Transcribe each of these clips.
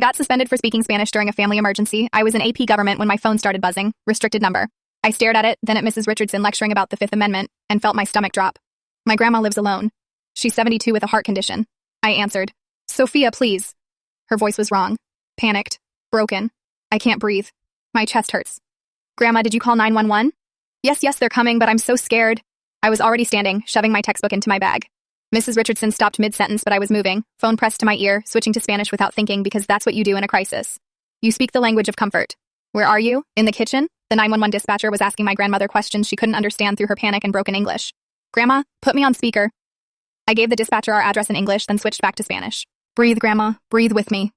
I got suspended for speaking Spanish during a family emergency. I was in AP government when my phone started buzzing. Restricted number. I stared at it, then at Mrs. Richardson lecturing about the Fifth Amendment, and felt my stomach drop. My grandma lives alone. She's 72 with a heart condition. I answered. Sophia, please. Her voice was wrong. Panicked. Broken. I can't breathe. My chest hurts. Grandma, did you call 911? Yes, they're coming, but I'm so scared. I was already standing, shoving my textbook into my bag. Mrs. Richardson stopped mid-sentence, but I was moving, phone pressed to my ear, switching to Spanish without thinking because that's what you do in a crisis. You speak the language of comfort. Where are you? In the kitchen? The 911 dispatcher was asking my grandmother questions she couldn't understand through her panic and broken English. Grandma, put me on speaker. I gave the dispatcher our address in English, then switched back to Spanish. Breathe, Grandma. Breathe with me.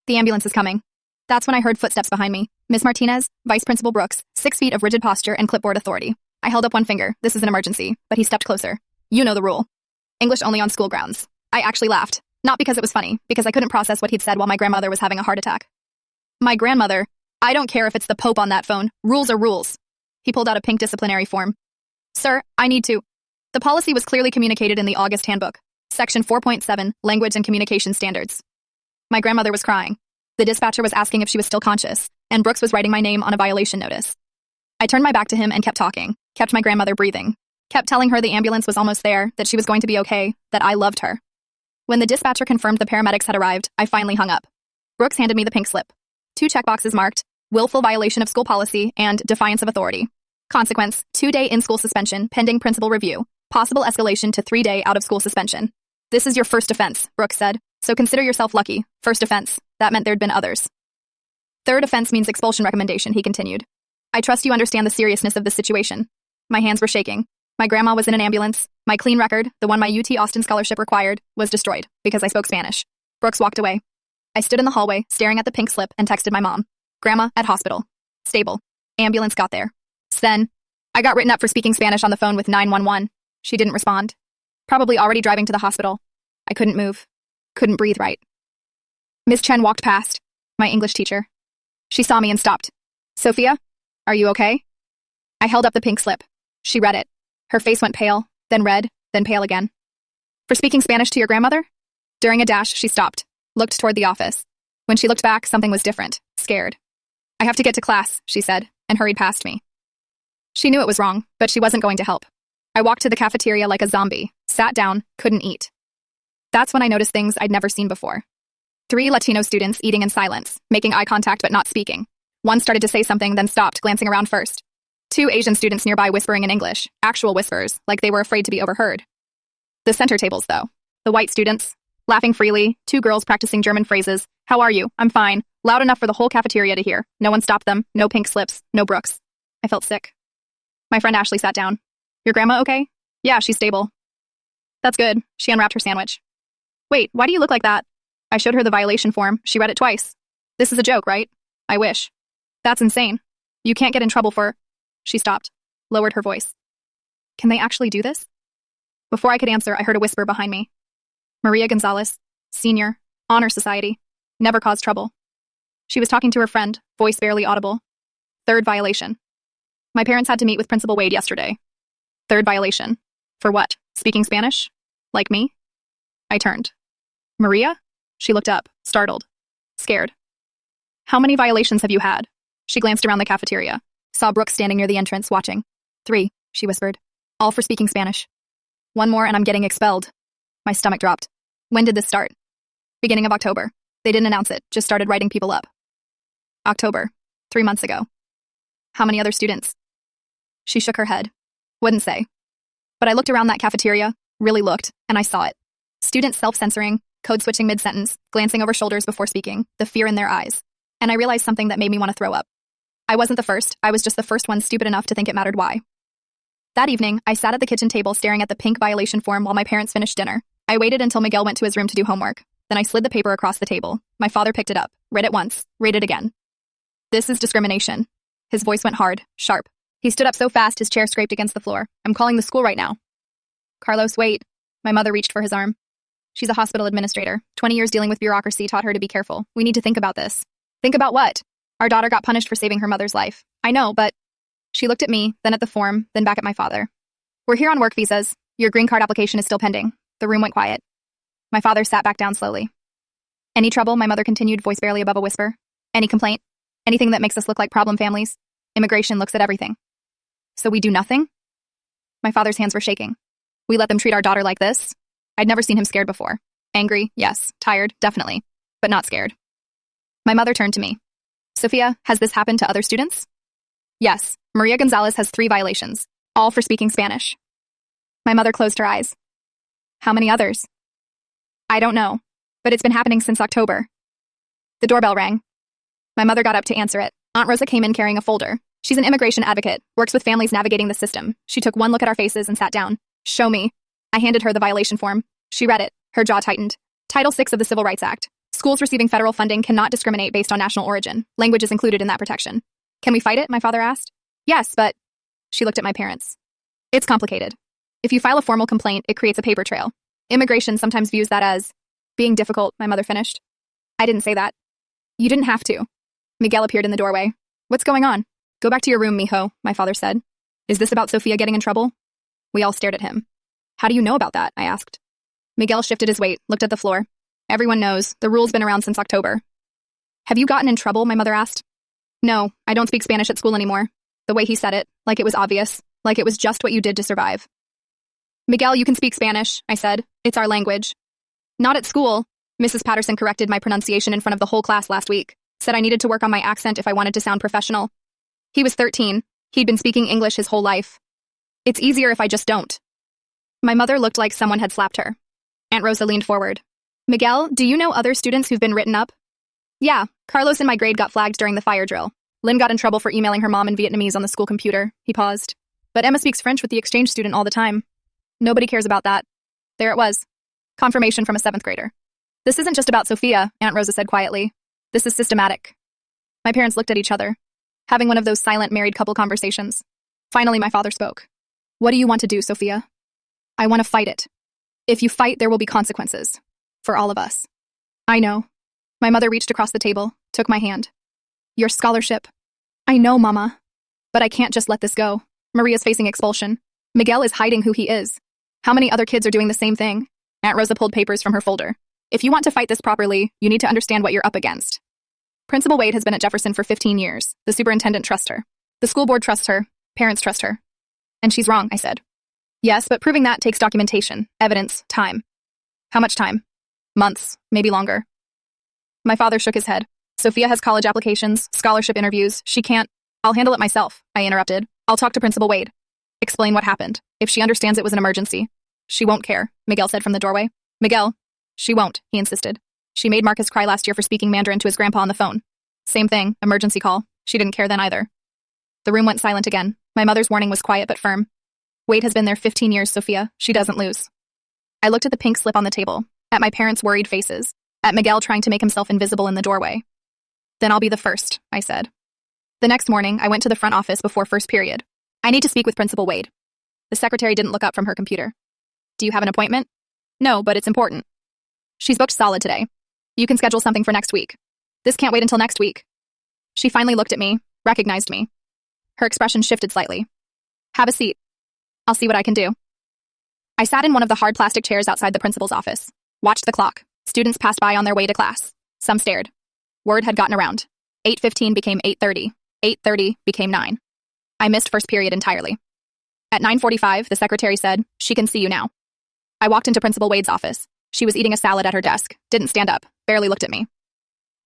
The ambulance is coming. That's when I heard footsteps behind me. Miss Martinez, Vice Principal Brooks, 6 feet of rigid posture and clipboard authority. I held up one finger. This is an emergency, but he stepped closer. You know the rule. English only on school grounds. I actually laughed. Not because it was funny, because I couldn't process what he'd said while my grandmother was having a heart attack. My grandmother. I don't care if it's the Pope on that phone. Rules are rules. He pulled out a pink disciplinary form. Sir, I need to. The policy was clearly communicated in the August handbook. Section 4.7, Language and Communication Standards. My grandmother was crying. The dispatcher was asking if she was still conscious, and Brooks was writing my name on a violation notice. I turned my back to him and kept talking, kept my grandmother breathing, kept telling her the ambulance was almost there, that she was going to be okay, that I loved her. When the dispatcher confirmed the paramedics had arrived, I finally hung up. Brooks handed me the pink slip. 2 checkboxes marked, willful violation of school policy and defiance of authority. Consequence, 2-day in-school suspension pending principal review. Possible escalation to 3-day out-of-school suspension. This is your first offense, Brooks said, so consider yourself lucky. First offense. That meant there'd been others. Third offense means expulsion recommendation, he continued. I trust you understand the seriousness of this situation. My hands were shaking. My grandma was in an ambulance. My clean record, the one my UT Austin scholarship required, was destroyed because I spoke Spanish. Brooks walked away. I stood in the hallway, staring at the pink slip, and texted my mom. Grandma, at hospital. Stable. Ambulance got there. Then, I got written up for speaking Spanish on the phone with 911. She didn't respond. Probably already driving to the hospital. I couldn't move. Couldn't breathe right. Miss Chen walked past. My English teacher. She saw me and stopped. Sophia, are you okay? I held up the pink slip. She read it. Her face went pale, then red, then pale again. For speaking Spanish to your grandmother? During a dash, she stopped, looked toward the office. When she looked back, something was different, scared. I have to get to class, she said, and hurried past me. She knew it was wrong, but she wasn't going to help. I walked to the cafeteria like a zombie, sat down, couldn't eat. That's when I noticed things I'd never seen before. 3 Latino students eating in silence, making eye contact but not speaking. One started to say something, then stopped, glancing around first. 2 Asian students nearby whispering in English, actual whispers, like they were afraid to be overheard. The center tables, though. The white students, laughing freely, 2 girls practicing German phrases. How are you? I'm fine. Loud enough for the whole cafeteria to hear. No one stopped them, no pink slips, no Brooks. I felt sick. My friend Ashley sat down. Your grandma okay? Yeah, she's stable. That's good. She unwrapped her sandwich. Wait, why do you look like that? I showed her the violation form. She read it twice. This is a joke, right? I wish. That's insane. You can't get in trouble for... She stopped, lowered her voice. Can they actually do this? Before I could answer, I heard a whisper behind me. Maria Gonzalez, senior, honor society, never caused trouble. She was talking to her friend, voice barely audible. 3rd violation. My parents had to meet with Principal Wade yesterday. 3rd violation. For what? Speaking Spanish? Like me? I turned. Maria? She looked up, startled, scared. How many violations have you had? She glanced around the cafeteria, saw Brooks standing near the entrance, watching. 3, she whispered. All for speaking Spanish. 1 more and I'm getting expelled. My stomach dropped. When did this start? Beginning of October. They didn't announce it, just started writing people up. October. 3 months ago. How many other students? She shook her head. Wouldn't say. But I looked around that cafeteria, really looked, and I saw it. Students self-censoring, code switching mid-sentence, glancing over shoulders before speaking, the fear in their eyes. And I realized something that made me want to throw up. I wasn't the first, I was just the first one stupid enough to think it mattered why. That evening, I sat at the kitchen table staring at the pink violation form while my parents finished dinner. I waited until Miguel went to his room to do homework. Then I slid the paper across the table. My father picked it up, read it once, read it again. This is discrimination. His voice went hard, sharp. He stood up so fast his chair scraped against the floor. I'm calling the school right now. Carlos, wait. My mother reached for his arm. She's a hospital administrator. 20 years dealing with bureaucracy taught her to be careful. We need to think about this. Think about what? Our daughter got punished for saving her mother's life. I know, but... She looked at me, then at the form, then back at my father. We're here on work visas. Your green card application is still pending. The room went quiet. My father sat back down slowly. Any trouble? My mother continued, voice barely above a whisper. Any complaint? Anything that makes us look like problem families? Immigration looks at everything. So we do nothing? My father's hands were shaking. We let them treat our daughter like this? I'd never seen him scared before. Angry, yes. Tired, definitely. But not scared. My mother turned to me. Sophia, has this happened to other students? Yes. Maria Gonzalez has 3 violations, all for speaking Spanish. My mother closed her eyes. How many others? I don't know, but it's been happening since October. The doorbell rang. My mother got up to answer it. Aunt Rosa came in carrying a folder. She's an immigration advocate, works with families navigating the system. She took one look at our faces and sat down. Show me. I handed her the violation form. She read it. Her jaw tightened. Title 6 of the Civil Rights Act. Schools receiving federal funding cannot discriminate based on national origin. Language is included in that protection. Can we fight it? My father asked. Yes, but... She looked at my parents. It's complicated. If you file a formal complaint, it creates a paper trail. Immigration sometimes views that as being difficult, my mother finished. I didn't say that. You didn't have to. Miguel appeared in the doorway. What's going on? Go back to your room, mijo, my father said. Is this about Sophia getting in trouble? We all stared at him. How do you know about that? I asked. Miguel shifted his weight, looked at the floor. Everyone knows. The rule's been around since October. Have you gotten in trouble? My mother asked. No, I don't speak Spanish at school anymore. The way he said it, like it was obvious, like it was just what you did to survive. Miguel, you can speak Spanish, I said. It's our language. Not at school. Mrs. Patterson corrected my pronunciation in front of the whole class last week. Said I needed to work on my accent if I wanted to sound professional. He was 13. He'd been speaking English his whole life. It's easier if I just don't. My mother looked like someone had slapped her. Aunt Rosa leaned forward. Miguel, do you know other students who've been written up? Yeah, Carlos in my grade got flagged during the fire drill. Lynn got in trouble for emailing her mom in Vietnamese on the school computer. He paused. But Emma speaks French with the exchange student all the time. Nobody cares about that. There it was. Confirmation from a 7th grader. This isn't just about Sophia, Aunt Rosa said quietly. This is systematic. My parents looked at each other, having one of those silent married couple conversations. Finally, my father spoke. What do you want to do, Sophia? I want to fight it. If you fight, there will be consequences. For all of us. I know. My mother reached across the table, took my hand. Your scholarship. I know, Mama. But I can't just let this go. Maria's facing expulsion. Miguel is hiding who he is. How many other kids are doing the same thing? Aunt Rosa pulled papers from her folder. If you want to fight this properly, you need to understand what you're up against. Principal Wade has been at Jefferson for 15 years. The superintendent trusts her. The school board trusts her. Parents trust her. And she's wrong, I said. Yes, but proving that takes documentation, evidence, time. How much time? Months, maybe longer. My father shook his head. Sophia has college applications, scholarship interviews. She can't. I'll handle it myself, I interrupted. I'll talk to Principal Wade. Explain what happened. If she understands it was an emergency. She won't care, Miguel said from the doorway. Miguel. She won't, he insisted. She made Marcus cry last year for speaking Mandarin to his grandpa on the phone. Same thing, emergency call. She didn't care then either. The room went silent again. My mother's warning was quiet but firm. Wade has been there 15 years, Sophia. She doesn't lose. I looked at the pink slip on the table, at my parents' worried faces, at Miguel trying to make himself invisible in the doorway. Then I'll be the first, I said. The next morning, I went to the front office before first period. I need to speak with Principal Wade. The secretary didn't look up from her computer. Do you have an appointment? No, but it's important. She's booked solid today. You can schedule something for next week. This can't wait until next week. She finally looked at me, recognized me. Her expression shifted slightly. Have a seat. I'll see what I can do. I sat in one of the hard plastic chairs outside the principal's office, watched the clock. Students passed by on their way to class. Some stared. Word had gotten around. 8:15 became 8:30. 8:30 became 9. I missed first period entirely. At 9:45, the secretary said, "She can see you now." I walked into Principal Wade's office. She was eating a salad at her desk, didn't stand up, barely looked at me.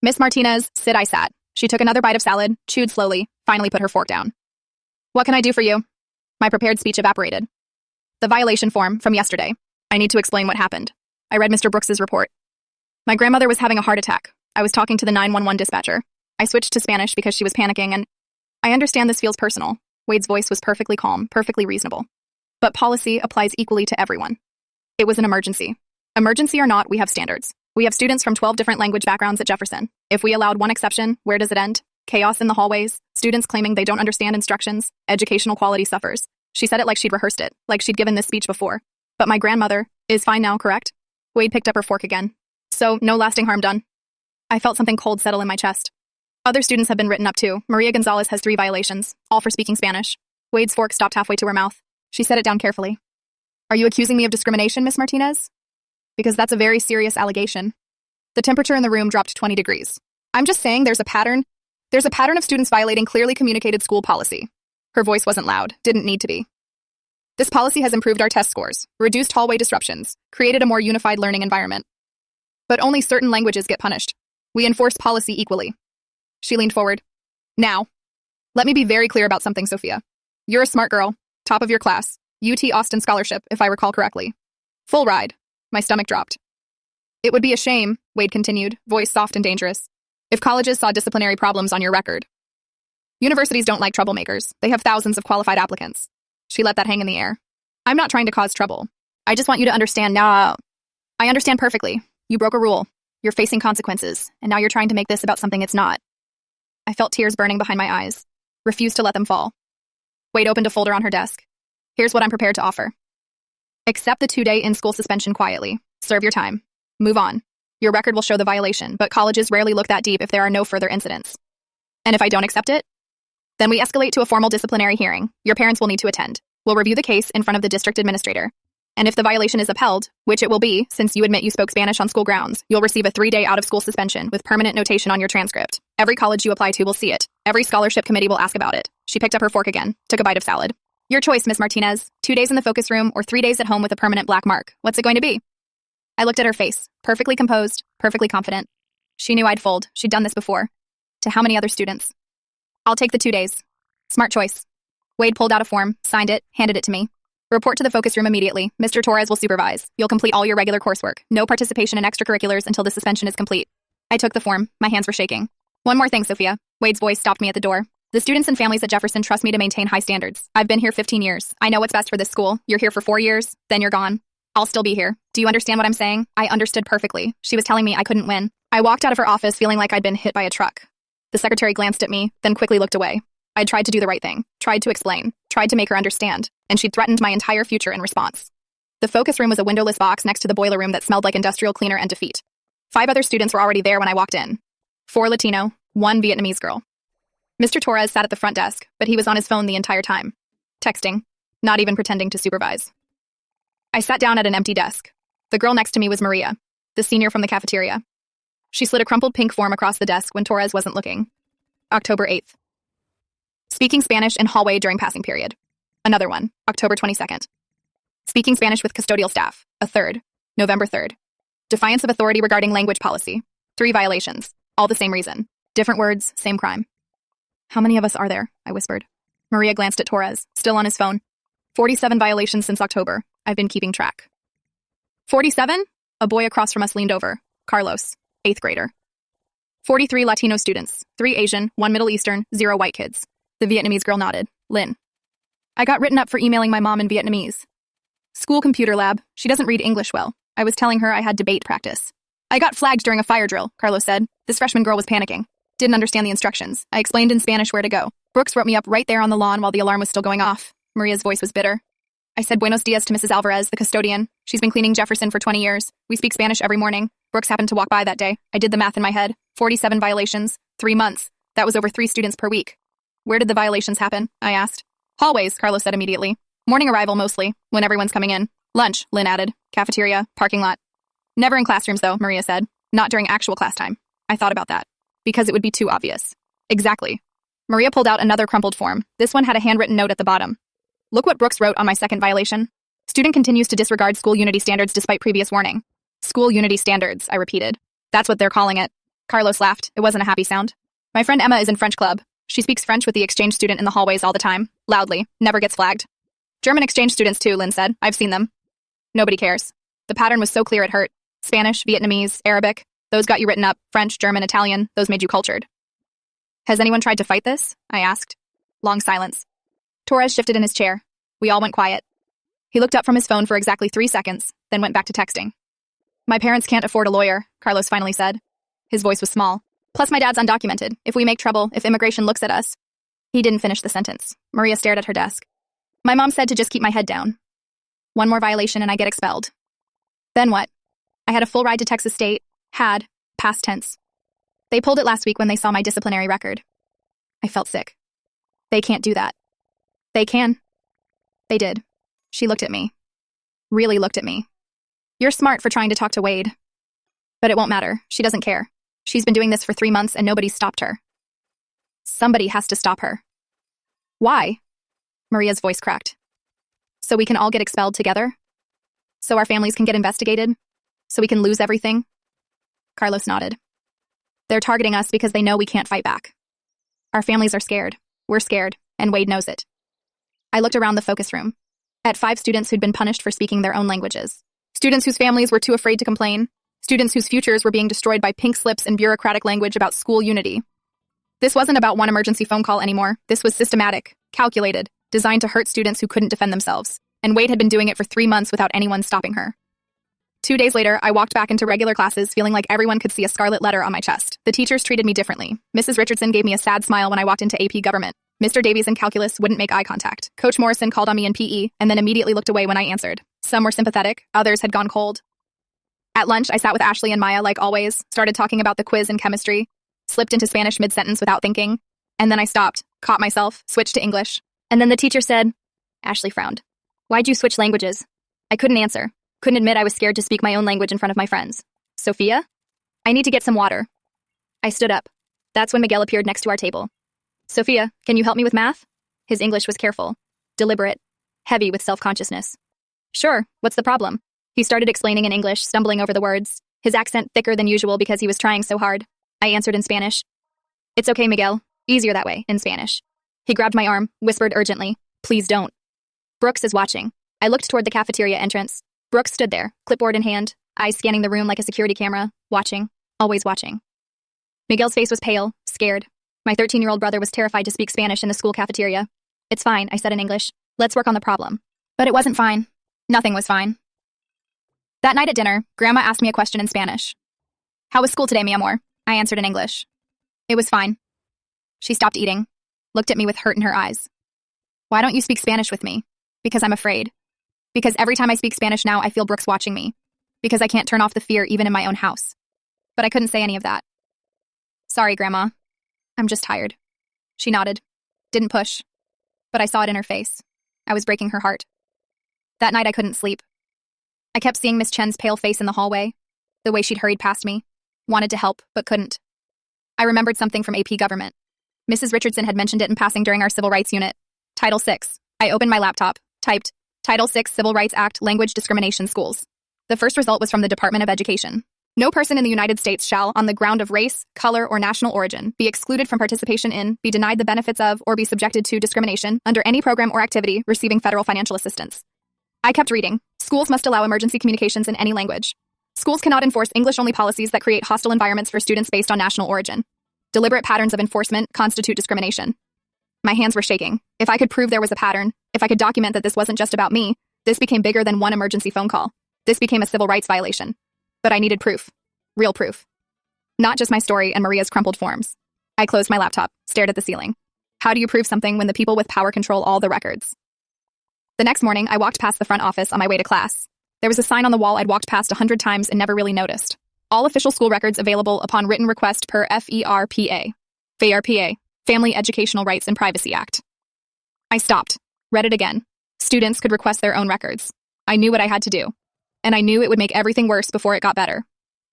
Miss Martinez, sit. I sat. She took another bite of salad, chewed slowly, finally put her fork down. What can I do for you? My prepared speech evaporated. The violation form from yesterday. I need to explain what happened. I read Mr. Brooks's report. My grandmother was having a heart attack. I was talking to the 911 dispatcher. I switched to Spanish because she was panicking, and I understand this feels personal. Wade's voice was perfectly calm, perfectly reasonable. But policy applies equally to everyone. It was an emergency. Emergency or not, we have standards. We have students from 12 different language backgrounds at Jefferson. If we allowed one exception, where does it end? Chaos in the hallways, students claiming they don't understand instructions, educational quality suffers. She said it like she'd rehearsed it, like she'd given this speech before. But my grandmother is fine now, correct? Wade picked up her fork again. So, no lasting harm done. I felt something cold settle in my chest. Other students have been written up too. Maria Gonzalez has 3 violations, all for speaking Spanish. Wade's fork stopped halfway to her mouth. She set it down carefully. Are you accusing me of discrimination, Miss Martinez? Because that's a very serious allegation. The temperature in the room dropped 20 degrees. I'm just saying there's a pattern. There's a pattern of students violating clearly communicated school policy. Her voice wasn't loud, didn't need to be. This policy has improved our test scores, reduced hallway disruptions, created a more unified learning environment. But only certain languages get punished. We enforce policy equally. She leaned forward. Now, let me be very clear about something, Sophia. You're a smart girl, top of your class, UT Austin scholarship, if I recall correctly. Full ride. My stomach dropped. It would be a shame, Wade continued, voice soft and dangerous, if colleges saw disciplinary problems on your record. Universities don't like troublemakers. They have thousands of qualified applicants. She let that hang in the air. I'm not trying to cause trouble. I just want you to understand now. I understand perfectly. You broke a rule. You're facing consequences, and now you're trying to make this about something it's not. I felt tears burning behind my eyes, refused to let them fall. Wade opened a folder on her desk. Here's what I'm prepared to offer. Accept the 2-day in-school suspension quietly. Serve your time. Move on. Your record will show the violation, but colleges rarely look that deep if there are no further incidents. And if I don't accept it? Then we escalate to a formal disciplinary hearing. Your parents will need to attend. We'll review the case in front of the district administrator. And if the violation is upheld, which it will be, since you admit you spoke Spanish on school grounds, you'll receive a 3-day out-of-school suspension with permanent notation on your transcript. Every college you apply to will see it. Every scholarship committee will ask about it. She picked up her fork again, took a bite of salad. Your choice, Miss Martinez. 2 days in the focus room or 3 days at home with a permanent black mark. What's it going to be? I looked at her face, perfectly composed, perfectly confident. She knew I'd fold. She'd done this before. To how many other students? I'll take the 2 days. Smart choice. Wade pulled out a form, signed it, handed it to me. Report to the focus room immediately. Mr. Torres will supervise. You'll complete all your regular coursework. No participation in extracurriculars until the suspension is complete. I took the form. My hands were shaking. One more thing, Sophia. Wade's voice stopped me at the door. The students and families at Jefferson trust me to maintain high standards. I've been here 15 years. I know what's best for this school. You're here for 4 years, then you're gone. I'll still be here. Do you understand what I'm saying? I understood perfectly. She was telling me I couldn't win. I walked out of her office feeling like I'd been hit by a truck. The secretary glanced at me, then quickly looked away. I'd tried to do the right thing, tried to explain, tried to make her understand, and she'd threatened my entire future in response. The focus room was a windowless box next to the boiler room that smelled like industrial cleaner and defeat. 5 other students were already there when I walked in. 4 Latino, 1 Vietnamese girl. Mr. Torres sat at the front desk, but he was on his phone the entire time, texting, not even pretending to supervise. I sat down at an empty desk. The girl next to me was Maria, the senior from the cafeteria. She slid a crumpled pink form across the desk when Torres wasn't looking. October 8th. Speaking Spanish in hallway during passing period. Another one, October 22nd. Speaking Spanish with custodial staff, a third, November 3rd. Defiance of authority regarding language policy. 3 violations, all the same reason. Different words, same crime. How many of us are there? I whispered. Maria glanced at Torres, still on his phone. 47 violations since October. I've been keeping track. 47? A boy across from us leaned over. Carlos, 8th grader. 43 Latino students, 3 Asian, 1 Middle Eastern, 0 white kids. The Vietnamese girl nodded. Lynn. I got written up for emailing my mom in Vietnamese. School computer lab. She doesn't read English well. I was telling her I had debate practice. I got flagged during a fire drill, Carlos said. This freshman girl was panicking. Didn't understand the instructions. I explained in Spanish where to go. Brooks wrote me up right there on the lawn while the alarm was still going off. Maria's voice was bitter. I said buenos dias to Mrs. Alvarez, the custodian. She's been cleaning Jefferson for 20 years. We speak Spanish every morning. Brooks happened to walk by that day. I did the math in my head. 47 violations, 3 months. That was over 3 students per week. Where did the violations happen? I asked. Hallways, Carlos said immediately. Morning arrival mostly, when everyone's coming in. Lunch, Lynn added. Cafeteria, parking lot. Never in classrooms though, Maria said. Not during actual class time. I thought about that. Because it would be too obvious. Exactly. Maria pulled out another crumpled form. This one had a handwritten note at the bottom. Look what Brooks wrote on my second violation. Student continues to disregard school unity standards despite previous warning. School unity standards, I repeated. That's what they're calling it. Carlos laughed. It wasn't a happy sound. My friend Emma is in French club. She speaks French with the exchange student in the hallways all the time. Loudly. Never gets flagged. German exchange students too, Lynn said. I've seen them. Nobody cares. The pattern was so clear it hurt. Spanish, Vietnamese, Arabic. Those got you written up. French, German, Italian. Those made you cultured. Has anyone tried to fight this? I asked. Long silence. Torres shifted in his chair. We all went quiet. He looked up from his phone for exactly 3 seconds, then went back to texting. My parents can't afford a lawyer, Carlos finally said. His voice was small. Plus my dad's undocumented. If we make trouble, if immigration looks at us. He didn't finish the sentence. Maria stared at her desk. My mom said to just keep my head down. 1 more violation and I get expelled. Then what? I had a full ride to Texas State. Had. Past tense. They pulled it last week when they saw my disciplinary record. I felt sick. They can't do that. They can. They did. She looked at me. Really looked at me. You're smart for trying to talk to Wade. But it won't matter. She doesn't care. She's been doing this for 3 months and nobody's stopped her. Somebody has to stop her. Why? Maria's voice cracked. So we can all get expelled together? So our families can get investigated? So we can lose everything? Carlos nodded. They're targeting us because they know we can't fight back. Our families are scared. We're scared, and Wade knows it. I looked around the focus room, at 5 students who'd been punished for speaking their own languages. Students whose families were too afraid to complain. Students whose futures were being destroyed by pink slips and bureaucratic language about school unity. This wasn't about one emergency phone call anymore. This was systematic, calculated, designed to hurt students who couldn't defend themselves. And Wade had been doing it for 3 months without anyone stopping her. 2 days later, I walked back into regular classes feeling like everyone could see a scarlet letter on my chest. The teachers treated me differently. Mrs. Richardson gave me a sad smile when I walked into AP Government. Mr. Davies in Calculus wouldn't make eye contact. Coach Morrison called on me in PE and then immediately looked away when I answered. Some were sympathetic, others had gone cold. At lunch, I sat with Ashley and Maya like always, started talking about the quiz and chemistry, slipped into Spanish mid-sentence without thinking, and then I stopped, caught myself, switched to English. And then the teacher said, Ashley frowned. Why'd you switch languages? I couldn't answer. Couldn't admit I was scared to speak my own language in front of my friends. Sophia? I need to get some water. I stood up. That's when Miguel appeared next to our table. Sophia, can you help me with math? His English was careful, deliberate, heavy with self-consciousness. Sure, what's the problem? He started explaining in English, stumbling over the words, his accent thicker than usual because he was trying so hard. I answered in Spanish. It's okay, Miguel. Easier that way, in Spanish. He grabbed my arm, whispered urgently, please don't. Brooks is watching. I looked toward the cafeteria entrance. Brooks stood there, clipboard in hand, eyes scanning the room like a security camera, watching, always watching. Miguel's face was pale, scared. My 13-year-old brother was terrified to speak Spanish in the school cafeteria. It's fine, I said in English. Let's work on the problem. But it wasn't fine. Nothing was fine. That night at dinner, Grandma asked me a question in Spanish. How was school today, mi amor? I answered in English. It was fine. She stopped eating, looked at me with hurt in her eyes. Why don't you speak Spanish with me? Because I'm afraid. Because every time I speak Spanish now, I feel Brooks watching me. Because I can't turn off the fear even in my own house. But I couldn't say any of that. Sorry, Grandma. I'm just tired. She nodded. Didn't push. But I saw it in her face. I was breaking her heart. That night I couldn't sleep. I kept seeing Miss Chen's pale face in the hallway, the way she'd hurried past me, wanted to help, but couldn't. I remembered something from AP Government. Mrs. Richardson had mentioned it in passing during our Civil Rights Unit. Title VI. I opened my laptop, typed, Title VI Civil Rights Act, Language Discrimination Schools. The first result was from the Department of Education. No person in the United States shall, on the ground of race, color, or national origin, be excluded from participation in, be denied the benefits of, or be subjected to discrimination under any program or activity receiving federal financial assistance. I kept reading. Schools must allow emergency communications in any language. Schools cannot enforce English-only policies that create hostile environments for students based on national origin. Deliberate patterns of enforcement constitute discrimination. My hands were shaking. If I could prove there was a pattern, if I could document that this wasn't just about me, this became bigger than one emergency phone call. This became a civil rights violation. But I needed proof. Real proof. Not just my story and Maria's crumpled forms. I closed my laptop, stared at the ceiling. How do you prove something when the people with power control all the records? The next morning, I walked past the front office on my way to class. There was a sign on the wall I'd walked past 100 times and never really noticed. All official school records available upon written request per FERPA. FERPA, Family Educational Rights and Privacy Act. I stopped, read it again. Students could request their own records. I knew what I had to do. And I knew it would make everything worse before it got better.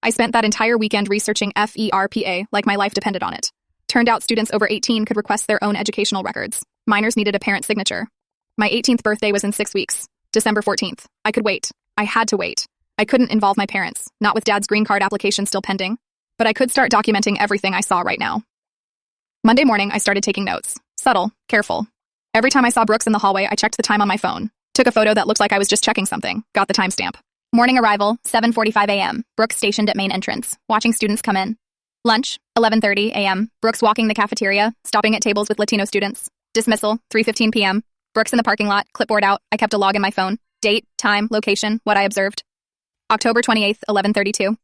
I spent that entire weekend researching FERPA like my life depended on it. Turned out students over 18 could request their own educational records. Minors needed a parent signature. My 18th birthday was in 6 weeks, December 14th. I could wait. I had to wait. I couldn't involve my parents, not with Dad's green card application still pending. But I could start documenting everything I saw right now. Monday morning, I started taking notes. Subtle, careful. Every time I saw Brooks in the hallway, I checked the time on my phone. Took a photo that looked like I was just checking something. Got the timestamp. Morning arrival, 7:45 a.m. Brooks stationed at main entrance, watching students come in. Lunch, 11:30 a.m. Brooks walking the cafeteria, stopping at tables with Latino students. Dismissal, 3:15 p.m. Brooks in the parking lot, clipboard out. I kept a log in my phone. Date, time, location, what I observed. October 28th, 11:32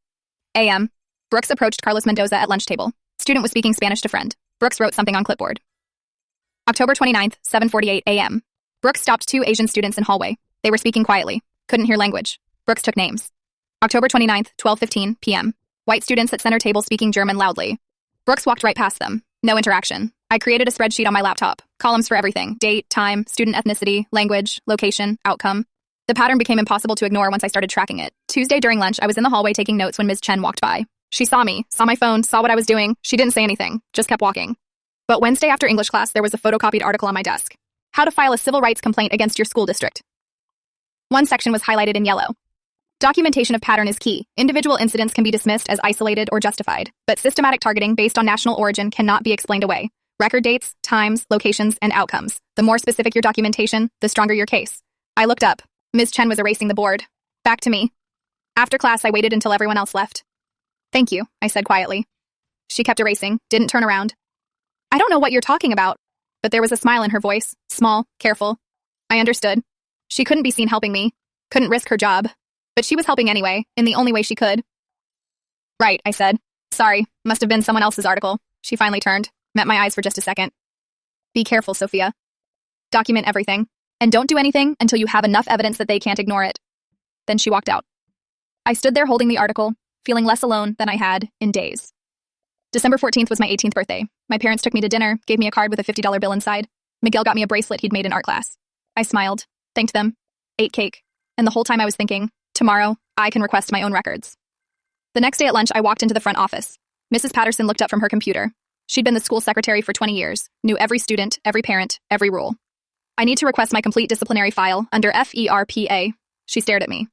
a.m. Brooks approached Carlos Mendoza at lunch table. Student was speaking Spanish to friend. Brooks wrote something on clipboard. October 29th, 7:48 a.m. Brooks stopped 2 Asian students in hallway. They were speaking quietly. Couldn't hear language. Brooks took names. October 29th, 12:15 p.m. White students at center table speaking German loudly. Brooks walked right past them. No interaction. I created a spreadsheet on my laptop. Columns for everything. Date, time, student ethnicity, language, location, outcome. The pattern became impossible to ignore once I started tracking it. Tuesday during lunch, I was in the hallway taking notes when Ms. Chen walked by. She saw me, saw my phone, saw what I was doing. She didn't say anything, just kept walking. But Wednesday after English class, there was a photocopied article on my desk. How to file a civil rights complaint against your school district. One section was highlighted in yellow. Documentation of pattern is key. Individual incidents can be dismissed as isolated or justified, but systematic targeting based on national origin cannot be explained away. Record dates, times, locations, and outcomes. The more specific your documentation, the stronger your case. I looked up. Ms. Chen was erasing the board. Back to me. After class, I waited until everyone else left. Thank you, I said quietly. She kept erasing, didn't turn around. I don't know what you're talking about. But there was a smile in her voice, small, careful. I understood. She couldn't be seen helping me, couldn't risk her job. But she was helping anyway, in the only way she could. Right, I said. Sorry, must have been someone else's article. She finally turned, met my eyes for just a second. Be careful, Sophia. Document everything, and don't do anything until you have enough evidence that they can't ignore it. Then she walked out. I stood there holding the article, feeling less alone than I had in days. December 14th was my 18th birthday. My parents took me to dinner, gave me a card with a $50 bill inside. Miguel got me a bracelet he'd made in art class. I smiled, thanked them, ate cake, and the whole time I was thinking, tomorrow, I can request my own records. The next day at lunch, I walked into the front office. Mrs. Patterson looked up from her computer. She'd been the school secretary for 20 years, knew every student, every parent, every rule. I need to request my complete disciplinary file under FERPA. She stared at me.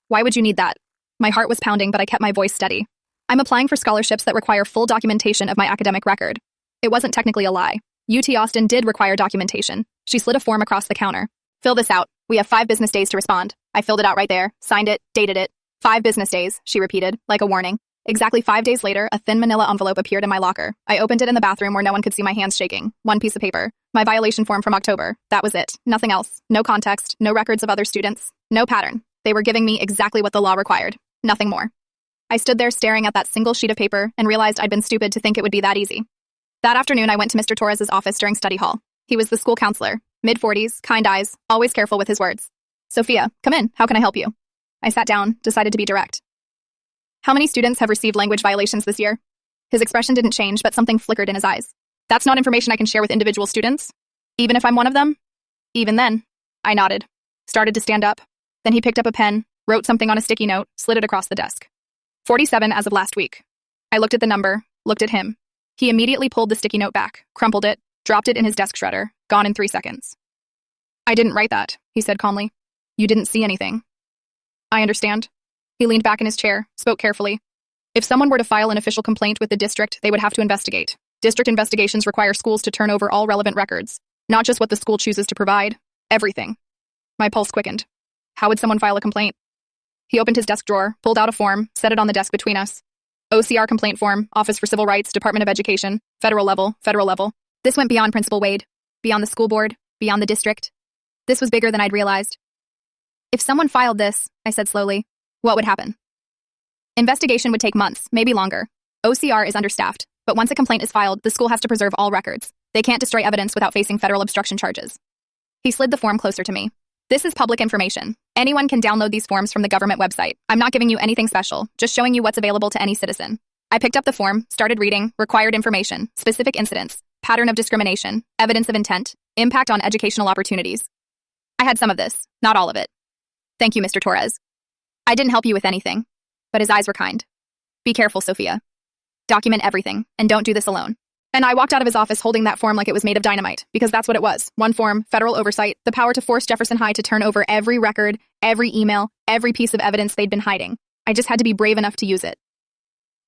Why would you need that? My heart was pounding, but I kept my voice steady. I'm applying for scholarships that require full documentation of my academic record. It wasn't technically a lie. UT Austin did require documentation. She slid a form across the counter. Fill this out. We have 5 business days to respond. I filled it out right there, signed it, dated it. 5 business days, she repeated, like a warning. Exactly 5 days later, a thin manila envelope appeared in my locker. I opened it in the bathroom where no one could see my hands shaking. 1 piece of paper. My violation form from October. That was it. Nothing else. No context, no records of other students. No pattern. They were giving me exactly what the law required. Nothing more. I stood there staring at that single sheet of paper and realized I'd been stupid to think it would be that easy. That afternoon, I went to Mr. Torres's office during study hall. He was the school counselor. Mid-40s, kind eyes, always careful with his words. Sophia, come in. How can I help you? I sat down, decided to be direct. How many students have received language violations this year? His expression didn't change, but something flickered in his eyes. That's not information I can share with individual students, even if I'm one of them. Even then, I nodded, started to stand up. Then he picked up a pen, wrote something on a sticky note, slid it across the desk. 47 as of last week. I looked at the number, looked at him. He immediately pulled the sticky note back, crumpled it, dropped it in his desk shredder, gone in 3 seconds. I didn't write that, he said calmly. You didn't see anything. I understand. He leaned back in his chair, spoke carefully. If someone were to file an official complaint with the district, they would have to investigate. District investigations require schools to turn over all relevant records, not just what the school chooses to provide, everything. My pulse quickened. How would someone file a complaint? He opened his desk drawer, pulled out a form, set it on the desk between us. OCR complaint form, Office for Civil Rights, Department of Education, federal level, federal level. This went beyond Principal Wade, beyond the school board, beyond the district. This was bigger than I'd realized. If someone filed this, I said slowly, what would happen? Investigation would take months, maybe longer. OCR is understaffed, but once a complaint is filed, the school has to preserve all records. They can't destroy evidence without facing federal obstruction charges. He slid the form closer to me. This is public information. Anyone can download these forms from the government website. I'm not giving you anything special, just showing you what's available to any citizen. I picked up the form, started reading, required information, specific incidents, pattern of discrimination, evidence of intent, impact on educational opportunities. I had some of this, not all of it. Thank you, Mr. Torres. I didn't help you with anything, but his eyes were kind. Be careful, Sophia. Document everything, and don't do this alone. And I walked out of his office holding that form like it was made of dynamite, because that's what it was. One form, federal oversight, the power to force Jefferson High to turn over every record, every email, every piece of evidence they'd been hiding. I just had to be brave enough to use it.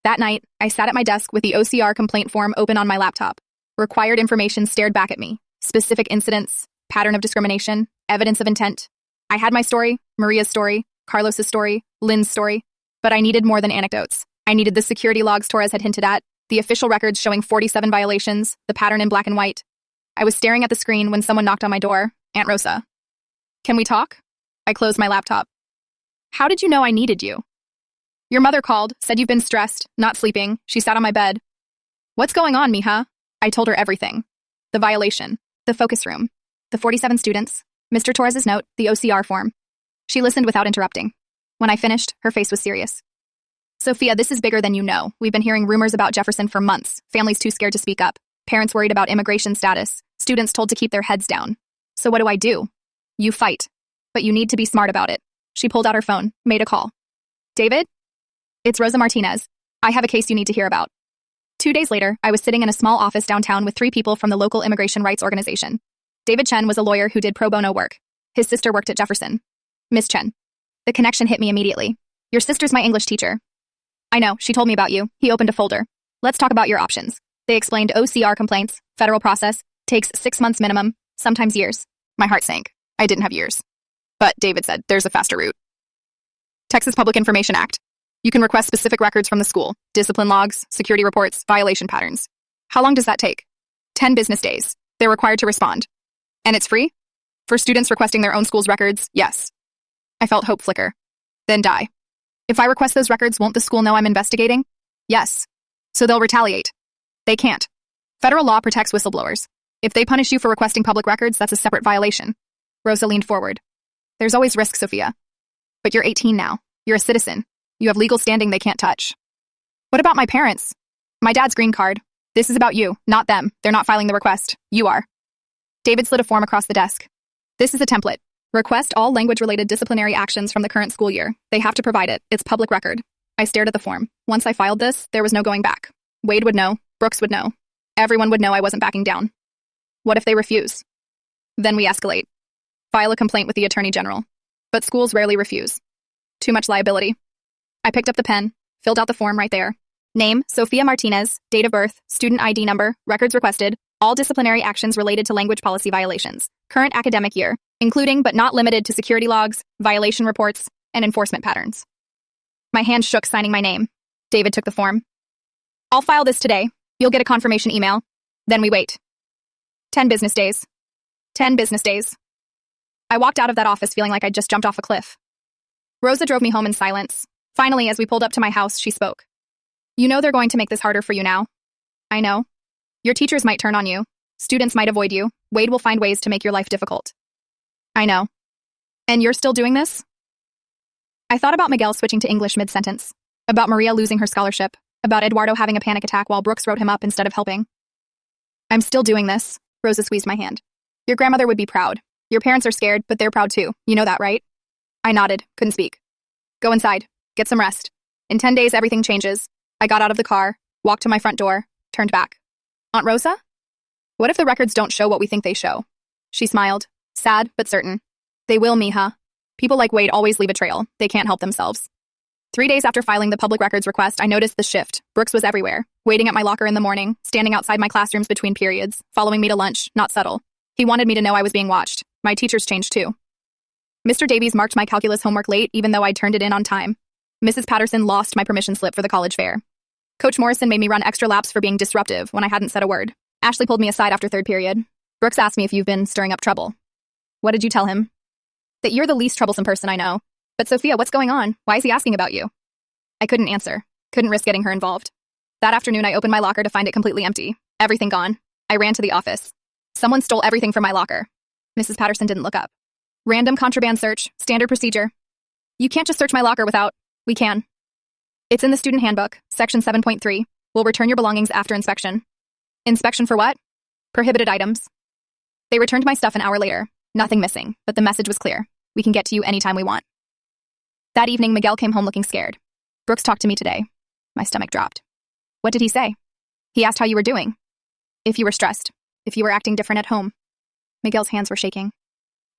That night, I sat at my desk with the OCR complaint form open on my laptop. Required information stared back at me. Specific incidents, pattern of discrimination, evidence of intent. I had my story, Maria's story, Carlos's story, Lynn's story, but I needed more than anecdotes. I needed the security logs Torres had hinted at, the official records showing 47 violations, the pattern in black and white. I was staring at the screen when someone knocked on my door. Aunt Rosa. Can we talk? I closed my laptop. How did you know I needed you? Your mother called, said you've been stressed, not sleeping. She sat on my bed. What's going on, mija? I told her everything. The violation, the focus room, the 47 students, Mr. Torres's note, the OCR form. She listened without interrupting. When I finished, her face was serious. Sophia, this is bigger than you know. We've been hearing rumors about Jefferson for months. Families too scared to speak up. Parents worried about immigration status. Students told to keep their heads down. So what do? You fight. but you need to be smart about it. She pulled out her phone, made a call. David? It's Rosa Martinez. I have a case you need to hear about. 2 days later, I was sitting in a small office downtown with 3 people from the local immigration rights organization. David Chen was a lawyer who did pro bono work. His sister worked at Jefferson. Miss Chen. The connection hit me immediately. Your sister's my English teacher. I know, she told me about you. He opened a folder. Let's talk about your options. They explained OCR complaints, federal process, takes 6 months minimum, sometimes years. My heart sank. I didn't have years. But David said, there's a faster route. Texas Public Information Act. You can request specific records from the school, discipline logs, security reports, violation patterns. How long does that take? 10 business days. They're required to respond. And it's free? For students requesting their own school's records, yes. I felt hope flicker. Then die. If I request those records, won't the school know I'm investigating? Yes. So they'll retaliate. They can't. Federal law protects whistleblowers. If they punish you for requesting public records, that's a separate violation. Rosa leaned forward. There's always risk, Sophia. But you're 18 now. You're a citizen. You have legal standing they can't touch. What about my parents? My dad's green card. This is about you, not them. They're not filing the request. You are. David slid a form across the desk. This is a template. Request all language-related disciplinary actions from the current school year. They have to provide it. It's public record. I stared at the form. Once I filed this, there was no going back. Wade would know. Brooks would know. Everyone would know I wasn't backing down. What if they refuse? Then we escalate. File a complaint with the Attorney General. But schools rarely refuse. Too much liability. I picked up the pen, filled out the form right there. Name, Sophia Martinez, date of birth, student ID number, records requested, all disciplinary actions related to language policy violations, current academic year, including but not limited to security logs, violation reports, and enforcement patterns. My hand shook signing my name. David took the form. I'll file this today. You'll get a confirmation email. Then we wait. 10 business days. 10 business days. I walked out of that office feeling like I'd just jumped off a cliff. Rosa drove me home in silence. Finally, as we pulled up to my house, she spoke. You know they're going to make this harder for you now. I know. Your teachers might turn on you. Students might avoid you. Wade will find ways to make your life difficult. I know. And you're still doing this? I thought about Miguel switching to English mid-sentence, about Maria losing her scholarship, about Eduardo having a panic attack while Brooks wrote him up instead of helping. I'm still doing this. Rosa squeezed my hand. Your grandmother would be proud. Your parents are scared, but they're proud too. You know that, right? I nodded, couldn't speak. Go inside. Get some rest. In 10 days, everything changes. I got out of the car, walked to my front door, turned back. Aunt Rosa? What if the records don't show what we think they show? She smiled, sad but certain. They will, mija. People like Wade always leave a trail. They can't help themselves. 3 days after filing the public records request, I noticed the shift. Brooks was everywhere, waiting at my locker in the morning, standing outside my classrooms between periods, following me to lunch, not subtle. He wanted me to know I was being watched. My teachers changed too. Mr. Davies marked my calculus homework late even though I'd turned it in on time. Mrs. Patterson lost my permission slip for the college fair. Coach Morrison made me run extra laps for being disruptive when I hadn't said a word. Ashley pulled me aside after third period. Brooks asked me if you've been stirring up trouble. What did you tell him? That you're the least troublesome person I know. But Sophia, what's going on? Why is he asking about you? I couldn't answer. Couldn't risk getting her involved. That afternoon, I opened my locker to find it completely empty. Everything gone. I ran to the office. Someone stole everything from my locker. Mrs. Patterson didn't look up. Random contraband search. Standard procedure. You can't just search my locker without... We can. It's in the student handbook, section 7.3. We'll return your belongings after inspection. Inspection for what? Prohibited items. They returned my stuff an hour later. Nothing missing, but the message was clear. We can get to you anytime we want. That evening, Miguel came home looking scared. Brooks talked to me today. My stomach dropped. What did he say? He asked how you were doing. If you were stressed. If you were acting different at home. Miguel's hands were shaking.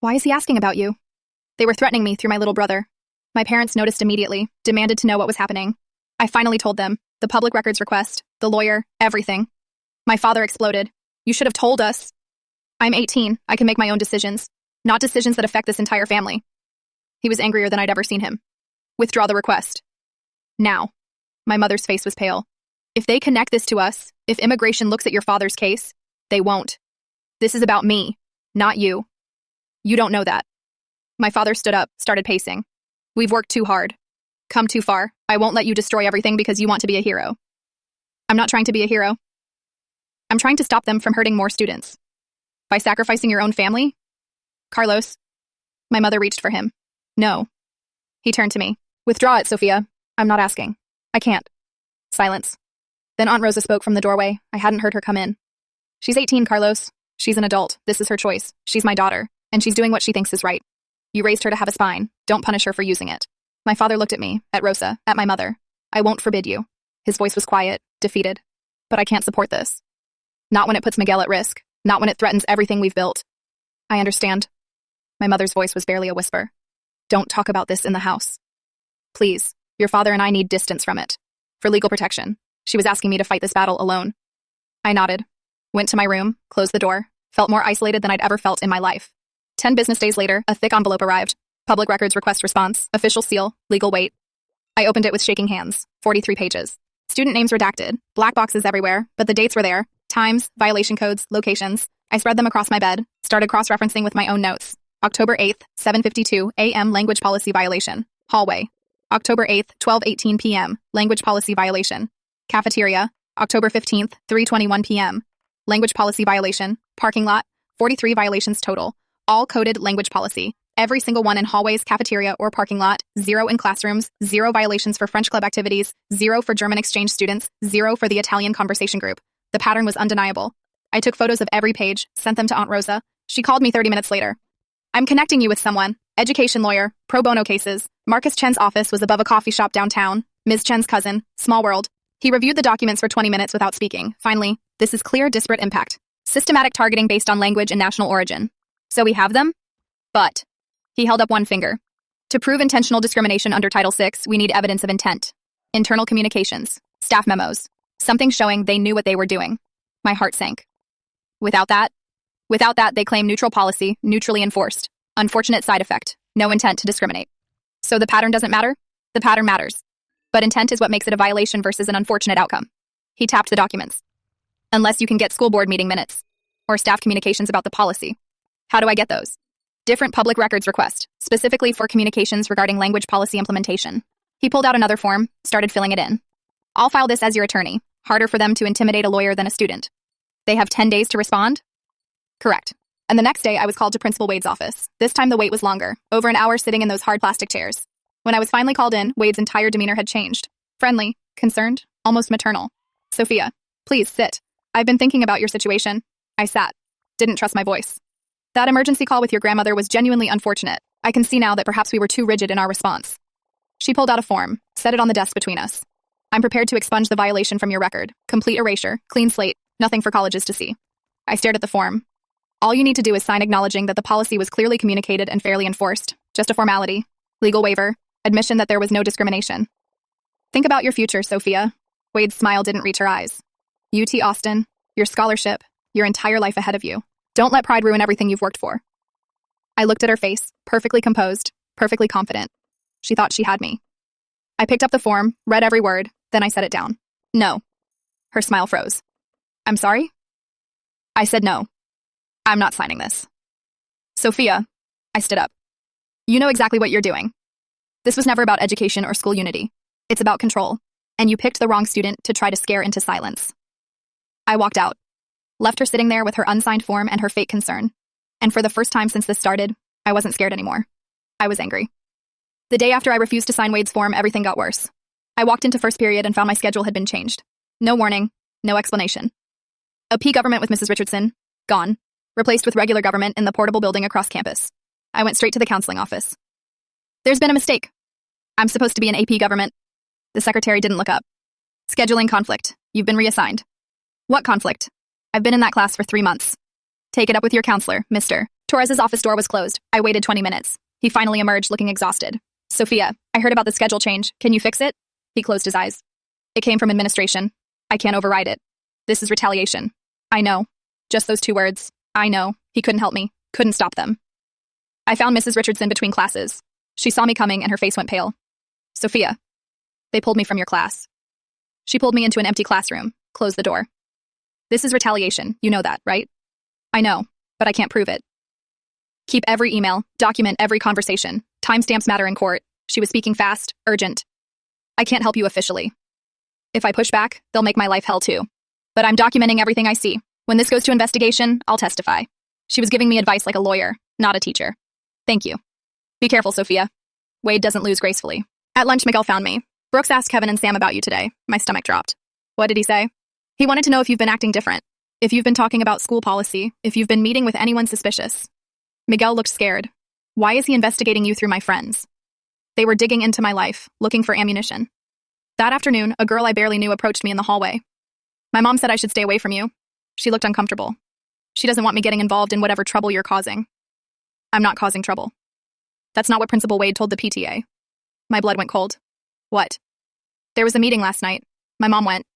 Why is he asking about you? They were threatening me through my little brother. My parents noticed immediately, demanded to know what was happening. I finally told them, the public records request, the lawyer, everything. My father exploded. You should have told us. I'm 18. I can make my own decisions, not decisions that affect this entire family. He was angrier than I'd ever seen him. Withdraw the request. Now. My mother's face was pale. If they connect this to us, if immigration looks at your father's case, they won't. This is about me, not you. You don't know that. My father stood up, started pacing. We've worked too hard. Come too far. I won't let you destroy everything because you want to be a hero. I'm not trying to be a hero. I'm trying to stop them from hurting more students. By sacrificing your own family? Carlos. My mother reached for him. No. He turned to me. Withdraw it, Sophia. I'm not asking. I can't. Silence. Then Aunt Rosa spoke from the doorway. I hadn't heard her come in. She's 18, Carlos. She's an adult. This is her choice. She's my daughter. And she's doing what she thinks is right. You raised her to have a spine. Don't punish her for using it. My father looked at me, at Rosa, at my mother. I won't forbid you. His voice was quiet, defeated. But I can't support this. Not when it puts Miguel at risk. Not when it threatens everything we've built. I understand. My mother's voice was barely a whisper. Don't talk about this in the house. Please, your father and I need distance from it. For legal protection. She was asking me to fight this battle alone. I nodded, went to my room, closed the door, felt more isolated than I'd ever felt in my life. 10 business days later, a thick envelope arrived. Public records request response, official seal, legal weight. I opened it with shaking hands, 43 pages. Student names redacted, black boxes everywhere, but the dates were there, times, violation codes, locations. I spread them across my bed, started cross-referencing with my own notes. October 8th, 7:52 a.m. language policy violation. Hallway. October 8th, 12:18 p.m. language policy violation. Cafeteria. October 15th, 3:21 p.m. language policy violation. Parking lot. 43 violations total. All coded language policy. Every single one in hallways, cafeteria, or parking lot. 0 in classrooms. 0 violations for French club activities. 0 for German exchange students. 0 for the Italian conversation group. The pattern was undeniable. I took photos of every page, sent them to Aunt Rosa. She called me 30 minutes later. I'm connecting you with someone. Education lawyer, pro bono cases. Marcus Chen's office was above a coffee shop downtown. Ms. Chen's cousin. Small world. He reviewed the documents for 20 minutes without speaking. Finally, this is clear disparate impact. Systematic targeting based on language and national origin. So we have them? But. He held up one finger. To prove intentional discrimination under Title VI, we need evidence of intent. Internal communications. Staff memos. Something showing they knew what they were doing. My heart sank. Without that, they claim neutral policy, neutrally enforced. Unfortunate side effect. No intent to discriminate. So the pattern doesn't matter? The pattern matters. But intent is what makes it a violation versus an unfortunate outcome. He tapped the documents. Unless you can get school board meeting minutes. Or staff communications about the policy. How do I get those? Different public records request, specifically for communications regarding language policy implementation. He pulled out another form, started filling it in. I'll file this as your attorney. Harder for them to intimidate a lawyer than a student. They have 10 days to respond? Correct. And the next day, I was called to Principal Wade's office. This time the wait was longer, over an hour sitting in those hard plastic chairs. When I was finally called in, Wade's entire demeanor had changed. Friendly, concerned, almost maternal. Sophia, please sit. I've been thinking about your situation. I sat. Didn't trust my voice. That emergency call with your grandmother was genuinely unfortunate. I can see now that perhaps we were too rigid in our response. She pulled out a form, set it on the desk between us. I'm prepared to expunge the violation from your record. Complete erasure, clean slate, nothing for colleges to see. I stared at the form. All you need to do is sign acknowledging that the policy was clearly communicated and fairly enforced. Just a formality. Legal waiver. Admission that there was no discrimination. Think about your future, Sophia. Wade's smile didn't reach her eyes. UT Austin, your scholarship, your entire life ahead of you. Don't let pride ruin everything you've worked for. I looked at her face, perfectly composed, perfectly confident. She thought she had me. I picked up the form, read every word, then I set it down. No. Her smile froze. I'm sorry? I said no. I'm not signing this. Sophia, I stood up. You know exactly what you're doing. This was never about education or school unity. It's about control. And you picked the wrong student to try to scare into silence. I walked out. Left her sitting there with her unsigned form and her fake concern. And for the first time since this started, I wasn't scared anymore. I was angry. The day after I refused to sign Wade's form, everything got worse. I walked into first period and found my schedule had been changed. No warning, no explanation. OP government with Mrs. Richardson, gone. Replaced with regular government in the portable building across campus. I went straight to the counseling office. There's been a mistake. I'm supposed to be in AP government. The secretary didn't look up. Scheduling conflict. You've been reassigned. What conflict? I've been in that class for 3 months. Take it up with your counselor, Mr. Torres's office door was closed. I waited 20 minutes. He finally emerged looking exhausted. Sophia, I heard about the schedule change. Can you fix it? He closed his eyes. It came from administration. I can't override it. This is retaliation. I know. Just those 2 words. I know. He couldn't help me. Couldn't stop them. I found Mrs. Richardson between classes. She saw me coming and her face went pale. Sophia. They pulled me from your class. She pulled me into an empty classroom, closed the door. This is retaliation. You know that, right? I know, but I can't prove it. Keep every email, document every conversation. Timestamps matter in court. She was speaking fast, urgent. I can't help you officially. If I push back, they'll make my life hell too. But I'm documenting everything I see. When this goes to investigation, I'll testify. She was giving me advice like a lawyer, not a teacher. Thank you. Be careful, Sophia. Wade doesn't lose gracefully. At lunch, Miguel found me. Brooks asked Kevin and Sam about you today. My stomach dropped. What did he say? He wanted to know if you've been acting different. If you've been talking about school policy. If you've been meeting with anyone suspicious. Miguel looked scared. Why is he investigating you through my friends? They were digging into my life, looking for ammunition. That afternoon, a girl I barely knew approached me in the hallway. My mom said I should stay away from you. She looked uncomfortable. She doesn't want me getting involved in whatever trouble you're causing. I'm not causing trouble. That's not what Principal Wade told the PTA. My blood went cold. What? There was a meeting last night. My mom went.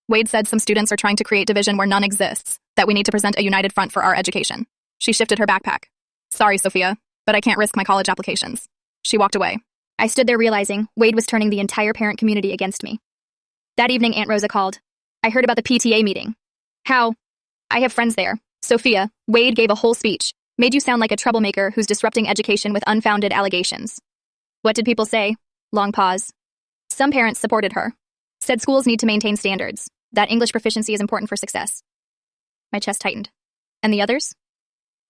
Wade said some students are trying to create division where none exists, that we need to present a united front for our education. She shifted her backpack. Sorry, Sophia, but I can't risk my college applications. She walked away. I stood there realizing Wade was turning the entire parent community against me. That evening, Aunt Rosa called. I heard about the PTA meeting. How? I have friends there. Sophia, Wade gave a whole speech, made you sound like a troublemaker who's disrupting education with unfounded allegations. What did people say? Long pause. Some parents supported her. Said schools need to maintain standards, that English proficiency is important for success. My chest tightened. And the others?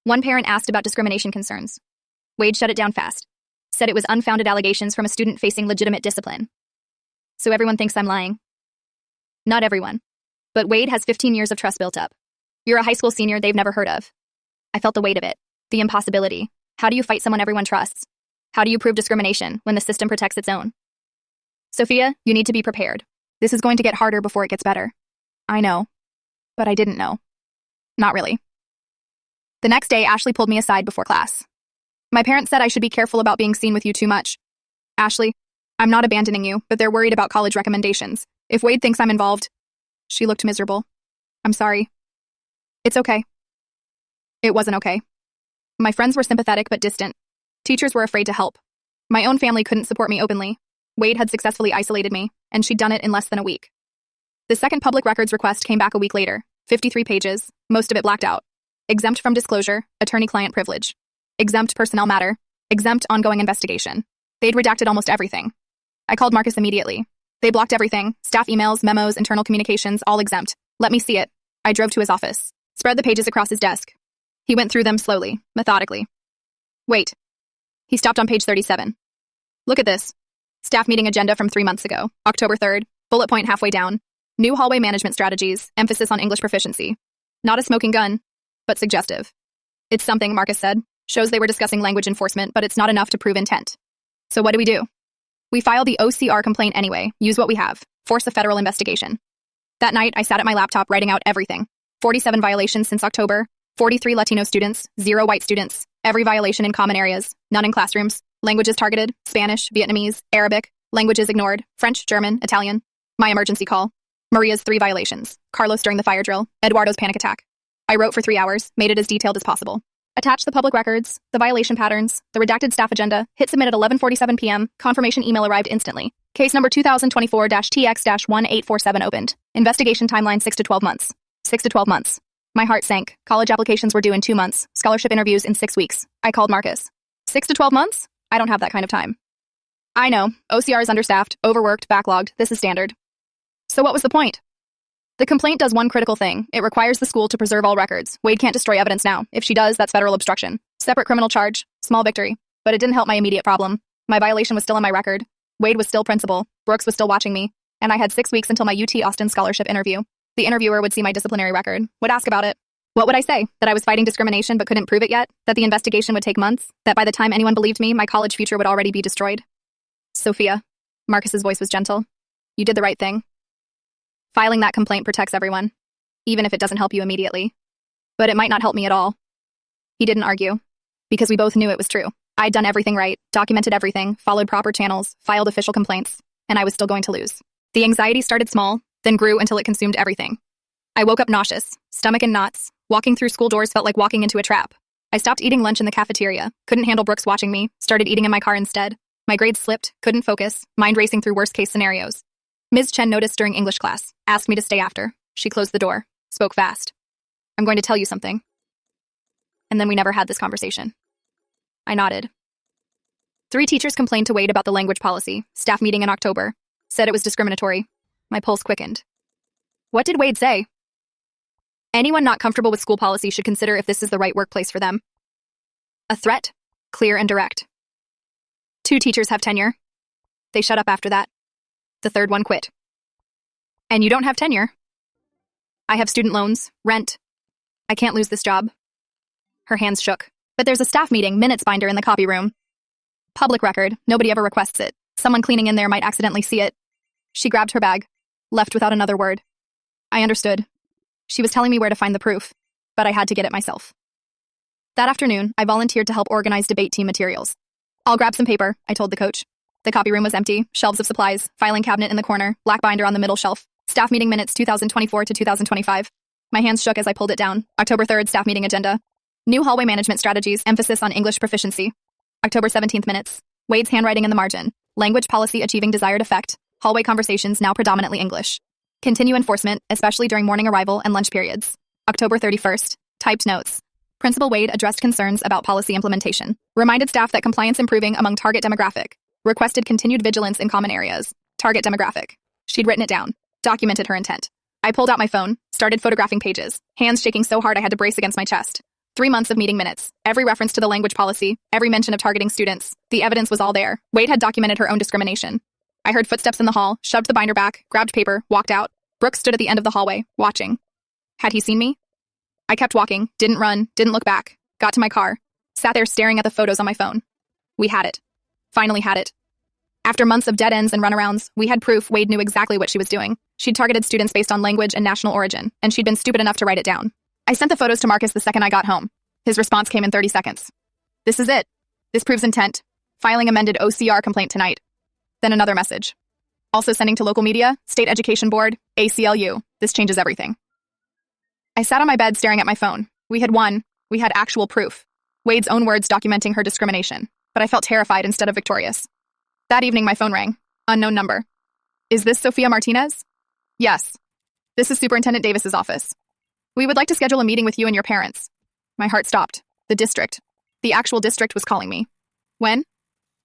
One parent asked about discrimination concerns. Wade shut it down fast. Said it was unfounded allegations from a student facing legitimate discipline. So everyone thinks I'm lying. Not everyone. But Wade has 15 years of trust built up. You're a high school senior they've never heard of. I felt the weight of it. The impossibility. How do you fight someone everyone trusts? How do you prove discrimination when the system protects its own? Sophia, you need to be prepared. This is going to get harder before it gets better. I know. But I didn't know. Not really. The next day, Ashley pulled me aside before class. My parents said I should be careful about being seen with you too much. Ashley, I'm not abandoning you, but they're worried about college recommendations. If Wade thinks I'm involved... She looked miserable. I'm sorry. It's okay. It wasn't okay. My friends were sympathetic but distant. Teachers were afraid to help. My own family couldn't support me openly. Wade had successfully isolated me, and she'd done it in less than a week. The second public records request came back a week later, 53 pages, most of it blacked out. Exempt from disclosure, attorney-client privilege. Exempt personnel matter. Exempt ongoing investigation. They'd redacted almost everything. I called Marcus immediately. They blocked everything, staff emails, memos, internal communications, all exempt. Let me see it. I drove to his office. Spread the pages across his desk. He went through them slowly, methodically. Wait. He stopped on page 37. Look at this. Staff meeting agenda from 3 months ago, October 3rd, bullet point halfway down. New hallway management strategies, emphasis on English proficiency. Not a smoking gun, but suggestive. It's something, Marcus said. Shows they were discussing language enforcement, but it's not enough to prove intent. So what do? We file the OCR complaint anyway, use what we have, force a federal investigation. That night, I sat at my laptop writing out everything. 47 violations since October, 43 Latino students, 0 white students, every violation in common areas, none in classrooms, languages targeted, Spanish, Vietnamese, Arabic, languages ignored, French, German, Italian. My emergency call. Maria's 3 violations, Carlos during the fire drill, Eduardo's panic attack. I wrote for 3 hours, made it as detailed as possible. Attached the public records, the violation patterns, the redacted staff agenda, hit submit at 11:47 p.m., confirmation email arrived instantly. Case number 2024-TX-1847 opened. Investigation timeline 6 to 12 months. 6 to 12 months. My heart sank. College applications were due in 2 months. Scholarship interviews in 6 weeks. I called Marcus. 6 to 12 months? I don't have that kind of time. I know. OCR is understaffed, overworked, backlogged. This is standard. So what was the point? The complaint does one critical thing. It requires the school to preserve all records. Wade can't destroy evidence now. If she does, that's federal obstruction. Separate criminal charge. Small victory. But it didn't help my immediate problem. My violation was still on my record. Wade was still principal. Brooks was still watching me. And I had 6 weeks until my UT Austin scholarship interview. The interviewer would see my disciplinary record, would ask about it. What would I say? That I was fighting discrimination but couldn't prove it yet? That the investigation would take months? That by the time anyone believed me, my college future would already be destroyed? Sophia. Marcus's voice was gentle. You did the right thing. Filing that complaint protects everyone, even if it doesn't help you immediately. But it might not help me at all. He didn't argue, because we both knew it was true. I'd done everything right, documented everything, followed proper channels, filed official complaints, and I was still going to lose. The anxiety started small, then grew until it consumed everything. I woke up nauseous, stomach in knots. Walking through school doors felt like walking into a trap. I stopped eating lunch in the cafeteria, couldn't handle Brooks watching me, started eating in my car instead. My grades slipped, couldn't focus, mind racing through worst-case scenarios. Ms. Chen noticed during English class, asked me to stay after. She closed the door, spoke fast. I'm going to tell you something. And then we never had this conversation. I nodded. 3 teachers complained to Wade about the language policy, staff meeting in October, said it was discriminatory. My pulse quickened. What did Wade say? Anyone not comfortable with school policy should consider if this is the right workplace for them. A threat, clear and direct. 2 teachers have tenure. They shut up after that. The 3rd one quit. And you don't have tenure. I have student loans, rent. I can't lose this job. Her hands shook. But there's a staff meeting minutes binder in the copy room. Public record, nobody ever requests it. Someone cleaning in there might accidentally see it. She grabbed her bag, left without another word. I understood. She was telling me where to find the proof, but I had to get it myself. That afternoon, I volunteered to help organize debate team materials. I'll grab some paper, I told the coach. The copy room was empty, shelves of supplies, filing cabinet in the corner, black binder on the middle shelf. Staff meeting minutes 2024 to 2025. My hands shook as I pulled it down. October 3rd, staff meeting agenda. New hallway management strategies, emphasis on English proficiency. October 17th minutes. Wade's handwriting in the margin. Language policy achieving desired effect. Hallway conversations now predominantly English. Continue enforcement, especially during morning arrival and lunch periods. October 31st. Typed notes. Principal Wade addressed concerns about policy implementation. Reminded staff that compliance improving among target demographic. Requested continued vigilance in common areas. Target demographic. She'd written it down. Documented her intent. I pulled out my phone, started photographing pages, hands shaking so hard I had to brace against my chest. 3 months of meeting minutes, every reference to the language policy, every mention of targeting students. The evidence was all there. Wade had documented her own discrimination. I heard footsteps in the hall, shoved the binder back, grabbed paper, walked out. Brooks stood at the end of the hallway, watching. Had he seen me? I kept walking, didn't run, didn't look back, got to my car, sat there staring at the photos on my phone. We had it. Finally had it. After months of dead ends and runarounds, we had proof Wade knew exactly what she was doing. She'd targeted students based on language and national origin, and she'd been stupid enough to write it down. I sent the photos to Marcus the second I got home. His response came in 30 seconds. This is it. This proves intent. Filing amended OCR complaint tonight. Then another message. Also sending to local media, State Education Board, ACLU. This changes everything. I sat on my bed staring at my phone. We had won. We had actual proof. Wade's own words documenting her discrimination. But I felt terrified instead of victorious. That evening, my phone rang. Unknown number. Is this Sophia Martinez? Yes. This is Superintendent Davis's office. We would like to schedule a meeting with you and your parents. My heart stopped. The district. The actual district was calling me. When?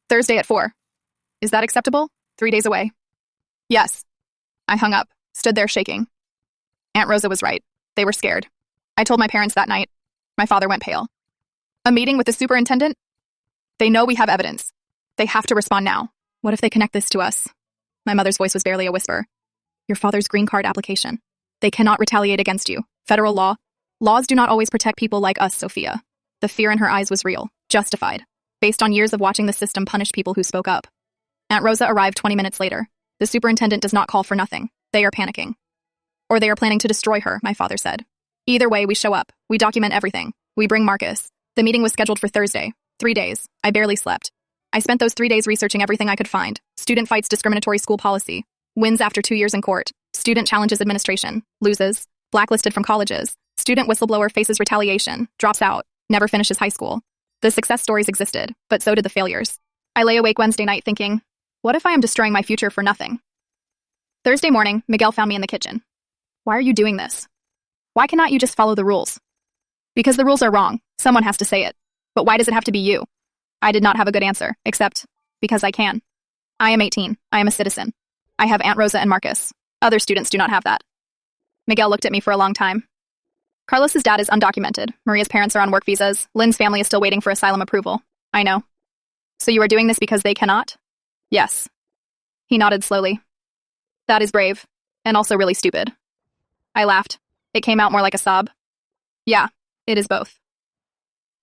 Thursday at 4. Is that acceptable? 3 days away. Yes. I hung up, stood there shaking. Aunt Rosa was right. They were scared. I told my parents that night. My father went pale. A meeting with the superintendent? They know we have evidence. They have to respond now. What if they connect this to us? My mother's voice was barely a whisper. Your father's green card application. They cannot retaliate against you. Federal law. Laws do not always protect people like us, Sophia. The fear in her eyes was real, justified, based on years of watching the system punish people who spoke up. Aunt Rosa arrived 20 minutes later. The superintendent does not call for nothing. They are panicking. Or they are planning to destroy her, my father said. Either way, we show up. We document everything. We bring Marcus. The meeting was scheduled for Thursday. 3 days. I barely slept. I spent those 3 days researching everything I could find. Student fights discriminatory school policy. Wins after 2 years in court. Student challenges administration. Loses. Blacklisted from colleges. Student whistleblower faces retaliation. Drops out. Never finishes high school. The success stories existed, but so did the failures. I lay awake Wednesday night thinking, what if I am destroying my future for nothing? Thursday morning, Miguel found me in the kitchen. Why are you doing this? Why cannot you just follow the rules? Because the rules are wrong. Someone has to say it. But why does it have to be you? I did not have a good answer, except because I can. I am 18. I am a citizen. I have Aunt Rosa and Marcus. Other students do not have that. Miguel looked at me for a long time. Carlos's dad is undocumented. Maria's parents are on work visas. Lynn's family is still waiting for asylum approval. I know. So you are doing this because they cannot? Yes. He nodded slowly. That is brave, and also really stupid. I laughed. It came out more like a sob. Yeah, it is both.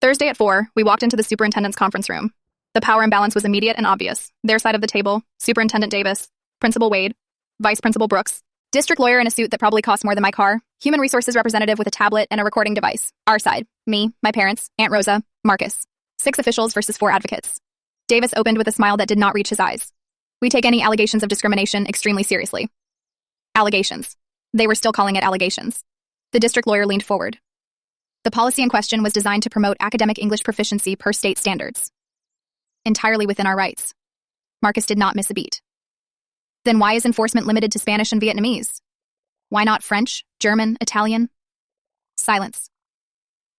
Thursday at 4, we walked into the superintendent's conference room. The power imbalance was immediate and obvious. Their side of the table, Superintendent Davis, Principal Wade, Vice Principal Brooks, district lawyer in a suit that probably cost more than my car, human resources representative with a tablet and a recording device. Our side, me, my parents, Aunt Rosa, Marcus. 6 officials versus 4 advocates. Davis opened with a smile that did not reach his eyes. We take any allegations of discrimination extremely seriously. Allegations. They were still calling it allegations. The district lawyer leaned forward. The policy in question was designed to promote academic English proficiency per state standards. Entirely within our rights. Marcus did not miss a beat. Then why is enforcement limited to Spanish and Vietnamese? Why not French, German, Italian? Silence.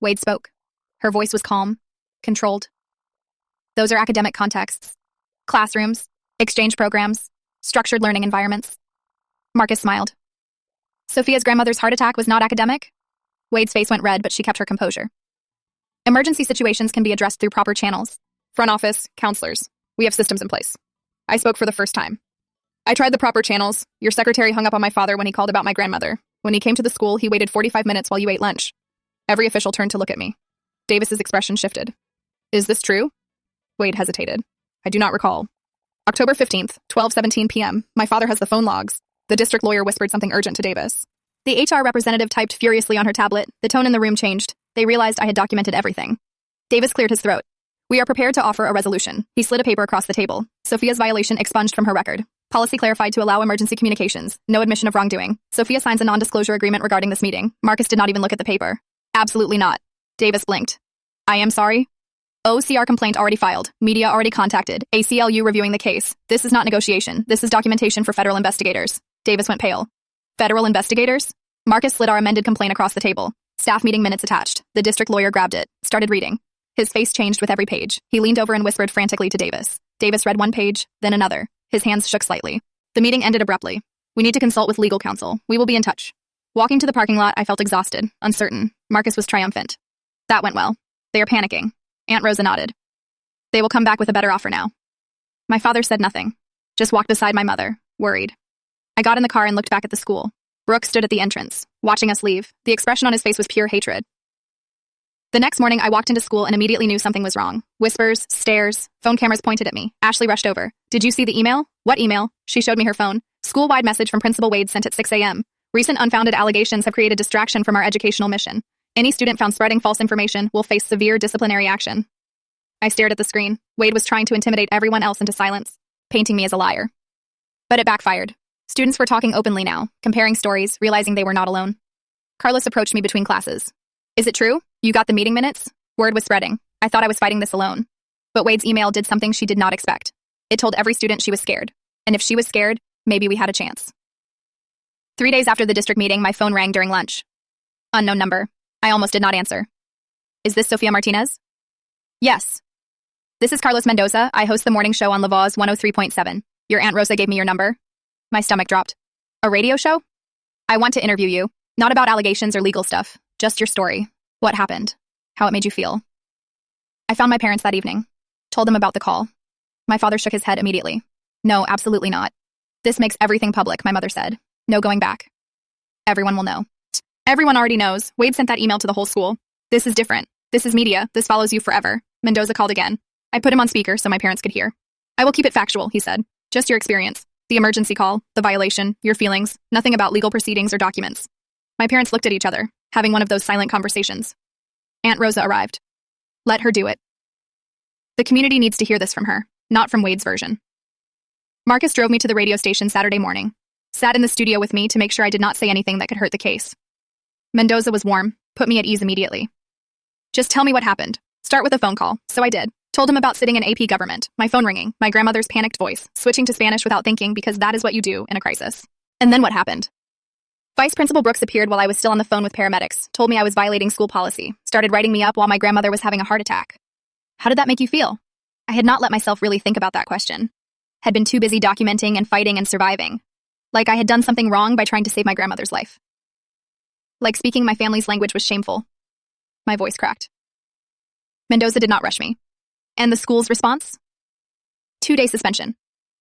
Wade spoke. Her voice was calm, controlled. Those are academic contexts. Classrooms, exchange programs, structured learning environments. Marcus smiled. Sophia's grandmother's heart attack was not academic? Wade's face went red, but she kept her composure. Emergency situations can be addressed through proper channels. Front office, counselors. We have systems in place. I spoke for the first time. I tried the proper channels. Your secretary hung up on my father when he called about my grandmother. When he came to the school, he waited 45 minutes while you ate lunch. Every official turned to look at me. Davis's expression shifted. Is this true? Wade hesitated. I do not recall. October 15th, 12:17 p.m. My father has the phone logs. The district lawyer whispered something urgent to Davis. The HR representative typed furiously on her tablet. The tone in the room changed. They realized I had documented everything. Davis cleared his throat. We are prepared to offer a resolution. He slid a paper across the table. Sophia's violation expunged from her record. Policy clarified to allow emergency communications. No admission of wrongdoing. Sophia signs a non-disclosure agreement regarding this meeting. Marcus did not even look at the paper. Absolutely not. Davis blinked. I am sorry. OCR complaint already filed. Media already contacted. ACLU reviewing the case. This is not negotiation. This is documentation for federal investigators. Davis went pale. Federal investigators? Marcus slid our amended complaint across the table. Staff meeting minutes attached. The district lawyer grabbed it. Started reading. His face changed with every page. He leaned over and whispered frantically to Davis. Davis read one page, then another. His hands shook slightly. The meeting ended abruptly. We need to consult with legal counsel. We will be in touch. Walking to the parking lot, I felt exhausted, uncertain. Marcus was triumphant. That went well. They are panicking. Aunt Rosa nodded. They will come back with a better offer now. My father said nothing. Just walked beside my mother, worried. I got in the car and looked back at the school. Brooke stood at the entrance, watching us leave. The expression on his face was pure hatred. The next morning, I walked into school and immediately knew something was wrong. Whispers, stares, phone cameras pointed at me. Ashley rushed over. Did you see the email? What email? She showed me her phone. School-wide message from Principal Wade sent at 6 a.m. Recent unfounded allegations have created distraction from our educational mission. Any student found spreading false information will face severe disciplinary action. I stared at the screen. Wade was trying to intimidate everyone else into silence, painting me as a liar. But it backfired. Students were talking openly now, comparing stories, realizing they were not alone. Carlos approached me between classes. Is it true? You got the meeting minutes? Word was spreading. I thought I was fighting this alone. But Wade's email did something she did not expect. It told every student she was scared. And if she was scared, maybe we had a chance. 3 days after the district meeting, my phone rang during lunch. Unknown number. I almost did not answer. Is this Sofia Martinez? Yes. This is Carlos Mendoza. I host the morning show on La Voz 103.7. Your Aunt Rosa gave me your number. My stomach dropped. A radio show? I want to interview you. Not about allegations or legal stuff. Just your story. What happened? How it made you feel. I found my parents that evening. Told them about the call. My father shook his head immediately. No, absolutely not. This makes everything public, my mother said. No going back. Everyone will know. Everyone already knows. Wade sent that email to the whole school. This is different. This is media. This follows you forever. Mendoza called again. I put him on speaker so my parents could hear. I will keep it factual, he said. Just your experience. The emergency call, the violation, your feelings, nothing about legal proceedings or documents. My parents looked at each other, having one of those silent conversations. Aunt Rosa arrived. Let her do it. The community needs to hear this from her, not from Wade's version. Marcus drove me to the radio station Saturday morning. Sat in the studio with me to make sure I did not say anything that could hurt the case. Mendoza was warm, put me at ease immediately. Just tell me what happened. Start with a phone call. So I did. Told him about sitting in AP government, my phone ringing, my grandmother's panicked voice, switching to Spanish without thinking because that is what you do in a crisis. And then what happened? Vice Principal Brooks appeared while I was still on the phone with paramedics, told me I was violating school policy, started writing me up while my grandmother was having a heart attack. How did that make you feel? I had not let myself really think about that question. Had been too busy documenting and fighting and surviving. Like I had done something wrong by trying to save my grandmother's life. Like speaking my family's language was shameful. My voice cracked. Mendoza did not rush me. And the school's response? 2-day suspension.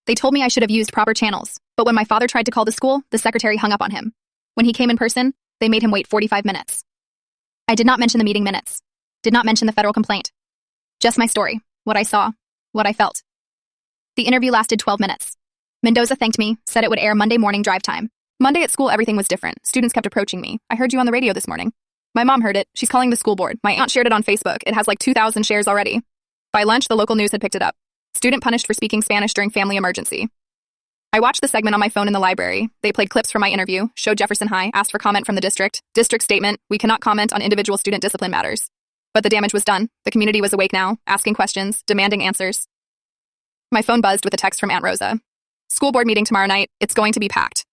They told me I should have used proper channels, but when my father tried to call the school, the secretary hung up on him. When he came in person, they made him wait 45 minutes. I did not mention the meeting minutes. Did not mention the federal complaint. Just my story, what I saw, what I felt. The interview lasted 12 minutes. Mendoza thanked me, said it would air Monday morning drive time. Monday at school, everything was different. Students kept approaching me. I heard you on the radio this morning. My mom heard it. She's calling the school board. My aunt shared it on Facebook. It has like 2,000 shares already. By lunch, the local news had picked it up. Student punished for speaking Spanish during family emergency. I watched the segment on my phone in the library. They played clips from my interview, showed Jefferson High, asked for comment from the district. District statement, we cannot comment on individual student discipline matters. But the damage was done. The community was awake now, asking questions, demanding answers. My phone buzzed with a text from Aunt Rosa. School board meeting tomorrow night. It's going to be packed.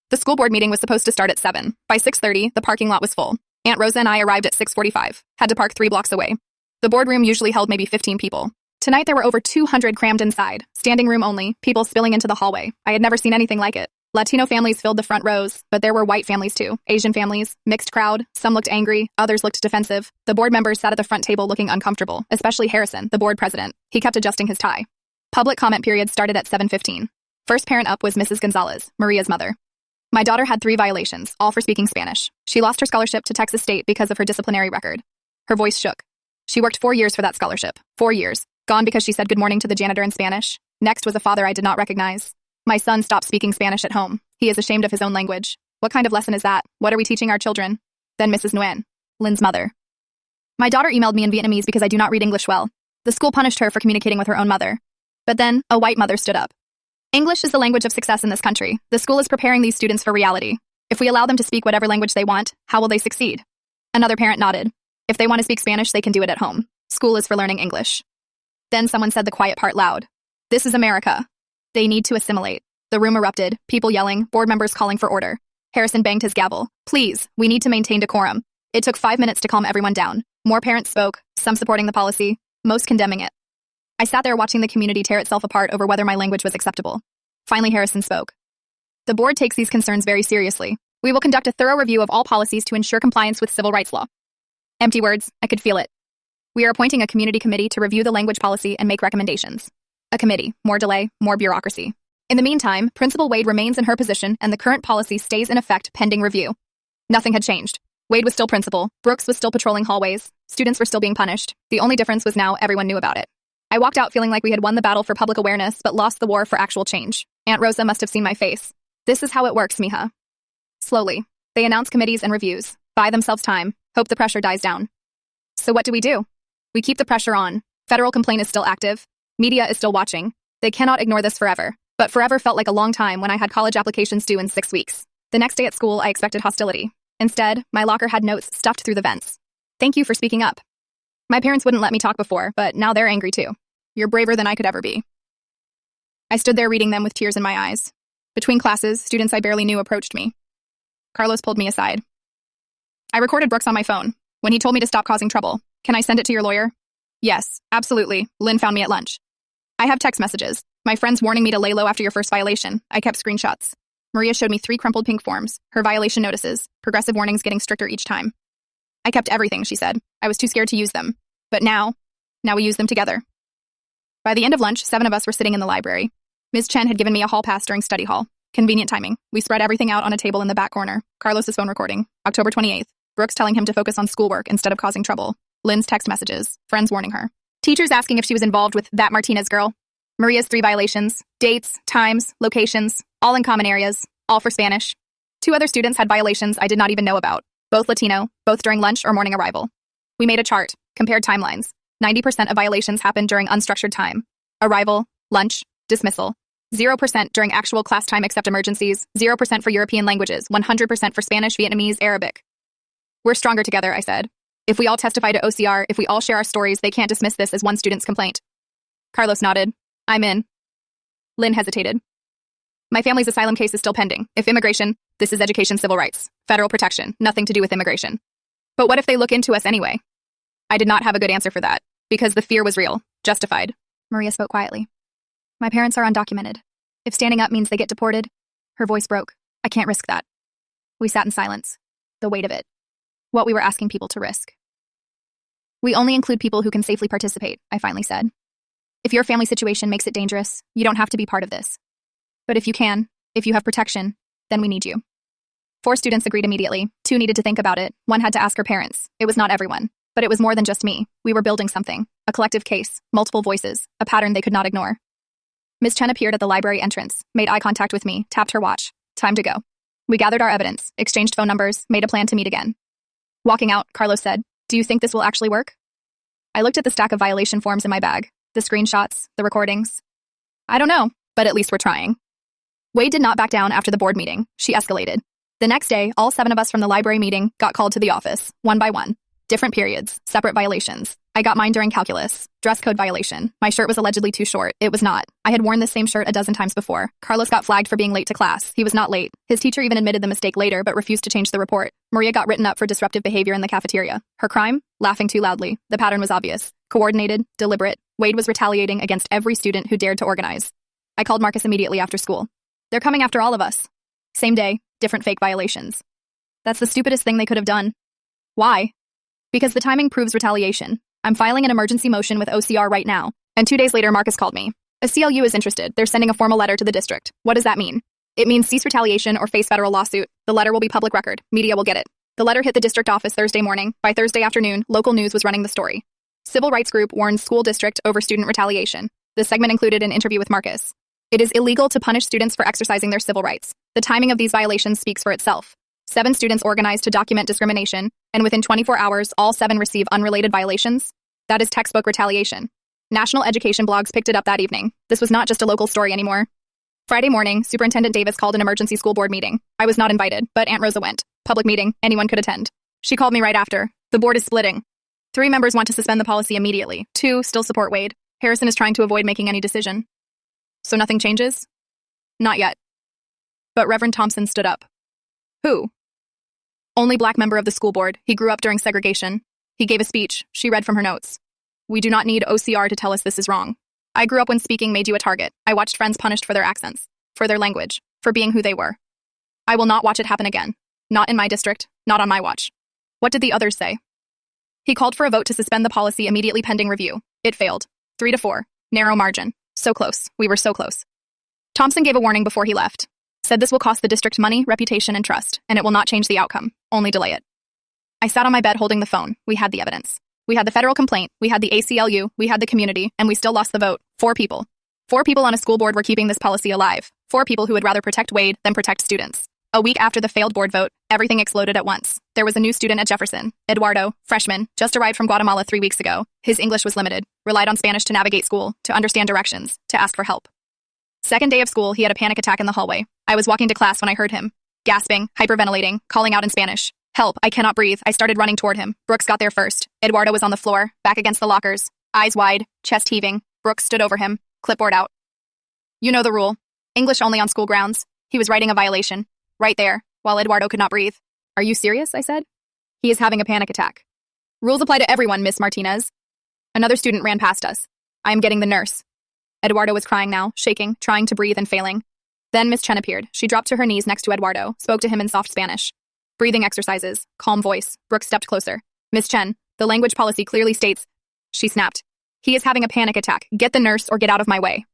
The school board meeting was supposed to start at 7. By 6:30, the parking lot was full. Aunt Rosa and I arrived at 6:45. Had to park 3 blocks away. The boardroom usually held maybe 15 people. Tonight there were over 200 crammed inside, standing room only, people spilling into the hallway. I had never seen anything like it. Latino families filled the front rows, but there were white families too, Asian families, mixed crowd. Some looked angry, others looked defensive. The board members sat at the front table looking uncomfortable, especially Harrison, the board president. He kept adjusting his tie. Public comment period started at 7:15. First parent up was Mrs. Gonzalez, Maria's mother. My daughter had 3 violations, all for speaking Spanish. She lost her scholarship to Texas State because of her disciplinary record. Her voice shook. She worked 4 years for that scholarship. 4 years. Gone because she said good morning to the janitor in Spanish. Next was a father I did not recognize. My son stopped speaking Spanish at home. He is ashamed of his own language. What kind of lesson is that? What are we teaching our children? Then Mrs. Nguyen, Lynn's mother. My daughter emailed me in Vietnamese because I do not read English well. The school punished her for communicating with her own mother. But then, a white mother stood up. English is the language of success in this country. The school is preparing these students for reality. If we allow them to speak whatever language they want, how will they succeed? Another parent nodded. If they want to speak Spanish, they can do it at home. School is for learning English. Then someone said the quiet part loud. This is America. They need to assimilate. The room erupted, people yelling, board members calling for order. Harrison banged his gavel. Please, we need to maintain decorum. It took 5 minutes to calm everyone down. More parents spoke, some supporting the policy, most condemning it. I sat there watching the community tear itself apart over whether my language was acceptable. Finally, Harrison spoke. The board takes these concerns very seriously. We will conduct a thorough review of all policies to ensure compliance with civil rights law. Empty words, I could feel it. We are appointing a community committee to review the language policy and make recommendations. A committee, more delay, more bureaucracy. In the meantime, Principal Wade remains in her position and the current policy stays in effect pending review. Nothing had changed. Wade was still principal, Brooks was still patrolling hallways, students were still being punished. The only difference was now everyone knew about it. I walked out feeling like we had won the battle for public awareness but lost the war for actual change. Aunt Rosa must have seen my face. This is how it works, mija. Slowly, they announce committees and reviews, buy themselves time, hope the pressure dies down. So what do? We keep the pressure on. Federal complaint is still active. Media is still watching. They cannot ignore this forever. But forever felt like a long time when I had college applications due in 6 weeks. The next day at school, I expected hostility. Instead, my locker had notes stuffed through the vents. Thank you for speaking up. My parents wouldn't let me talk before, but now they're angry too. You're braver than I could ever be. I stood there reading them with tears in my eyes. Between classes, students I barely knew approached me. Carlos pulled me aside. I recorded Brooks on my phone. When he told me to stop causing trouble, can I send it to your lawyer? Yes, absolutely. Lynn found me at lunch. I have text messages. My friends warning me to lay low after your first violation. I kept screenshots. Maria showed me 3 crumpled pink forms, her violation notices, progressive warnings getting stricter each time. I kept everything, she said. I was too scared to use them. But now we use them together. By the end of lunch, 7 of us were sitting in the library. Ms. Chen had given me a hall pass during study hall. Convenient timing. We spread everything out on a table in the back corner. Carlos's phone recording. October 28th. Brooks telling him to focus on schoolwork instead of causing trouble. Lynn's text messages. Friends warning her. Teachers asking if she was involved with that Martinez girl. Maria's 3 violations. Dates, times, locations, all in common areas, all for Spanish. 2 other students had violations I did not even know about. Both Latino, both during lunch or morning arrival. We made a chart, compared timelines. 90% of violations happened during unstructured time. Arrival, lunch, dismissal. 0% during actual class time except emergencies. 0% for European languages. 100% for Spanish, Vietnamese, Arabic. We're stronger together, I said. If we all testify to OCR, if we all share our stories, they can't dismiss this as one student's complaint. Carlos nodded. I'm in. Lynn hesitated. My family's asylum case is still pending. If immigration, this is education civil rights. Federal protection, nothing to do with immigration. But what if they look into us anyway? I did not have a good answer for that, because the fear was real, justified. Maria spoke quietly. My parents are undocumented. If standing up means they get deported, her voice broke. I can't risk that. We sat in silence. The weight of it. What we were asking people to risk. We only include people who can safely participate, I finally said. If your family situation makes it dangerous, you don't have to be part of this. But if you can, if you have protection, then we need you. 4 students agreed immediately. 2 needed to think about it. 1 had to ask her parents. It was not everyone. But it was more than just me. We were building something. A collective case, multiple voices, a pattern they could not ignore. Ms. Chen appeared at the library entrance, made eye contact with me, tapped her watch. Time to go. We gathered our evidence, exchanged phone numbers, made a plan to meet again. Walking out, Carlos said, "Do you think this will actually work?" I looked at the stack of violation forms in my bag, the screenshots, the recordings. I don't know, but at least we're trying. Wade did not back down after the board meeting. She escalated. The next day, all 7 of us from the library meeting got called to the office, one by one. Different periods, separate violations. I got mine during calculus. Dress code violation. My shirt was allegedly too short. It was not. I had worn this same shirt a dozen times before. Carlos got flagged for being late to class. He was not late. His teacher even admitted the mistake later, but refused to change the report. Maria got written up for disruptive behavior in the cafeteria. Her crime? Laughing too loudly. The pattern was obvious. Coordinated, deliberate. Wade was retaliating against every student who dared to organize. I called Marcus immediately after school. They're coming after all of us. Same day, different fake violations. That's the stupidest thing they could have done. Why? Because the timing proves retaliation. I'm filing an emergency motion with OCR right now. And 2 days later, Marcus called me. A CLU is interested. They're sending a formal letter to the district. What does that mean? It means cease retaliation or face federal lawsuit. The letter will be public record. Media will get it. The letter hit the district office Thursday morning. By Thursday afternoon, local news was running the story. Civil rights group warns school district over student retaliation. The segment included an interview with Marcus. It is illegal to punish students for exercising their civil rights. The timing of these violations speaks for itself. 7 students organized to document discrimination, and within 24 hours, all 7 receive unrelated violations. That is textbook retaliation. National education blogs picked it up that evening. This was not just a local story anymore. Friday morning, Superintendent Davis called an emergency school board meeting. I was not invited, but Aunt Rosa went. Public meeting, anyone could attend. She called me right after. The board is splitting. 3 members want to suspend the policy immediately. 2 still support Wade. Harrison is trying to avoid making any decision. So nothing changes? Not yet. But Reverend Thompson stood up. Who? Only black member of the school board. He grew up during segregation. He gave a speech. She read from her notes. We do not need OCR to tell us this is wrong. I grew up when speaking made you a target. I watched friends punished for their accents, for their language, for being who they were. I will not watch it happen again. Not in my district, not on my watch. What did the others say? He called for a vote to suspend the policy immediately pending review. It failed. 3-4. Narrow margin. So close. We were so close. Thompson gave a warning before he left. Said this will cost the district money, reputation, and trust, and it will not change the outcome, only delay it. I sat on my bed holding the phone. We had the evidence. We had the federal complaint, we had the ACLU, we had the community, and we still lost the vote. 4 people. 4 people on a school board were keeping this policy alive. 4 people who would rather protect Wade than protect students. A week after the failed board vote, everything exploded at once. There was a new student at Jefferson, Eduardo, freshman, just arrived from Guatemala 3 weeks ago. His English was limited, relied on Spanish to navigate school, to understand directions, to ask for help. Second day of school, he had a panic attack in the hallway. I was walking to class when I heard him. Gasping, hyperventilating, calling out in Spanish. Help, I cannot breathe. I started running toward him. Brooks got there first. Eduardo was on the floor, back against the lockers, eyes wide, chest heaving. Brooks stood over him, clipboard out. You know the rule. English only on school grounds. He was writing a violation. Right there, while Eduardo could not breathe. Are you serious? I said. He is having a panic attack. Rules apply to everyone, Miss Martinez. Another student ran past us. I am getting the nurse. Eduardo was crying now, shaking, trying to breathe and failing. Then Miss Chen appeared. She dropped to her knees next to Eduardo, spoke to him in soft Spanish. Breathing exercises, calm voice. Brooks stepped closer. Miss Chen, the language policy clearly states... She snapped. He is having a panic attack. Get the nurse or get out of my way.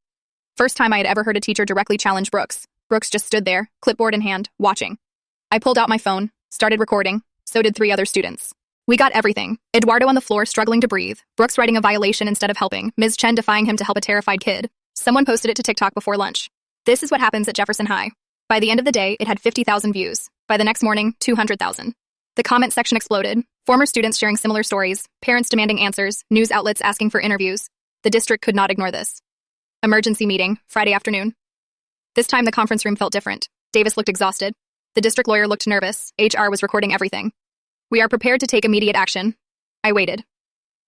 First time I had ever heard a teacher directly challenge Brooks. Brooks just stood there, clipboard in hand, watching. I pulled out my phone, started recording. So did 3 other students. We got everything. Eduardo on the floor struggling to breathe. Brooks writing a violation instead of helping. Ms. Chen defying him to help a terrified kid. Someone posted it to TikTok before lunch. This is what happens at Jefferson High. By the end of the day, it had 50,000 views. By the next morning, 200,000. The comment section exploded. Former students sharing similar stories, parents demanding answers, news outlets asking for interviews. The district could not ignore this. Emergency meeting, Friday afternoon. This time the conference room felt different. Davis looked exhausted. The district lawyer looked nervous. HR was recording everything. We are prepared to take immediate action. I waited.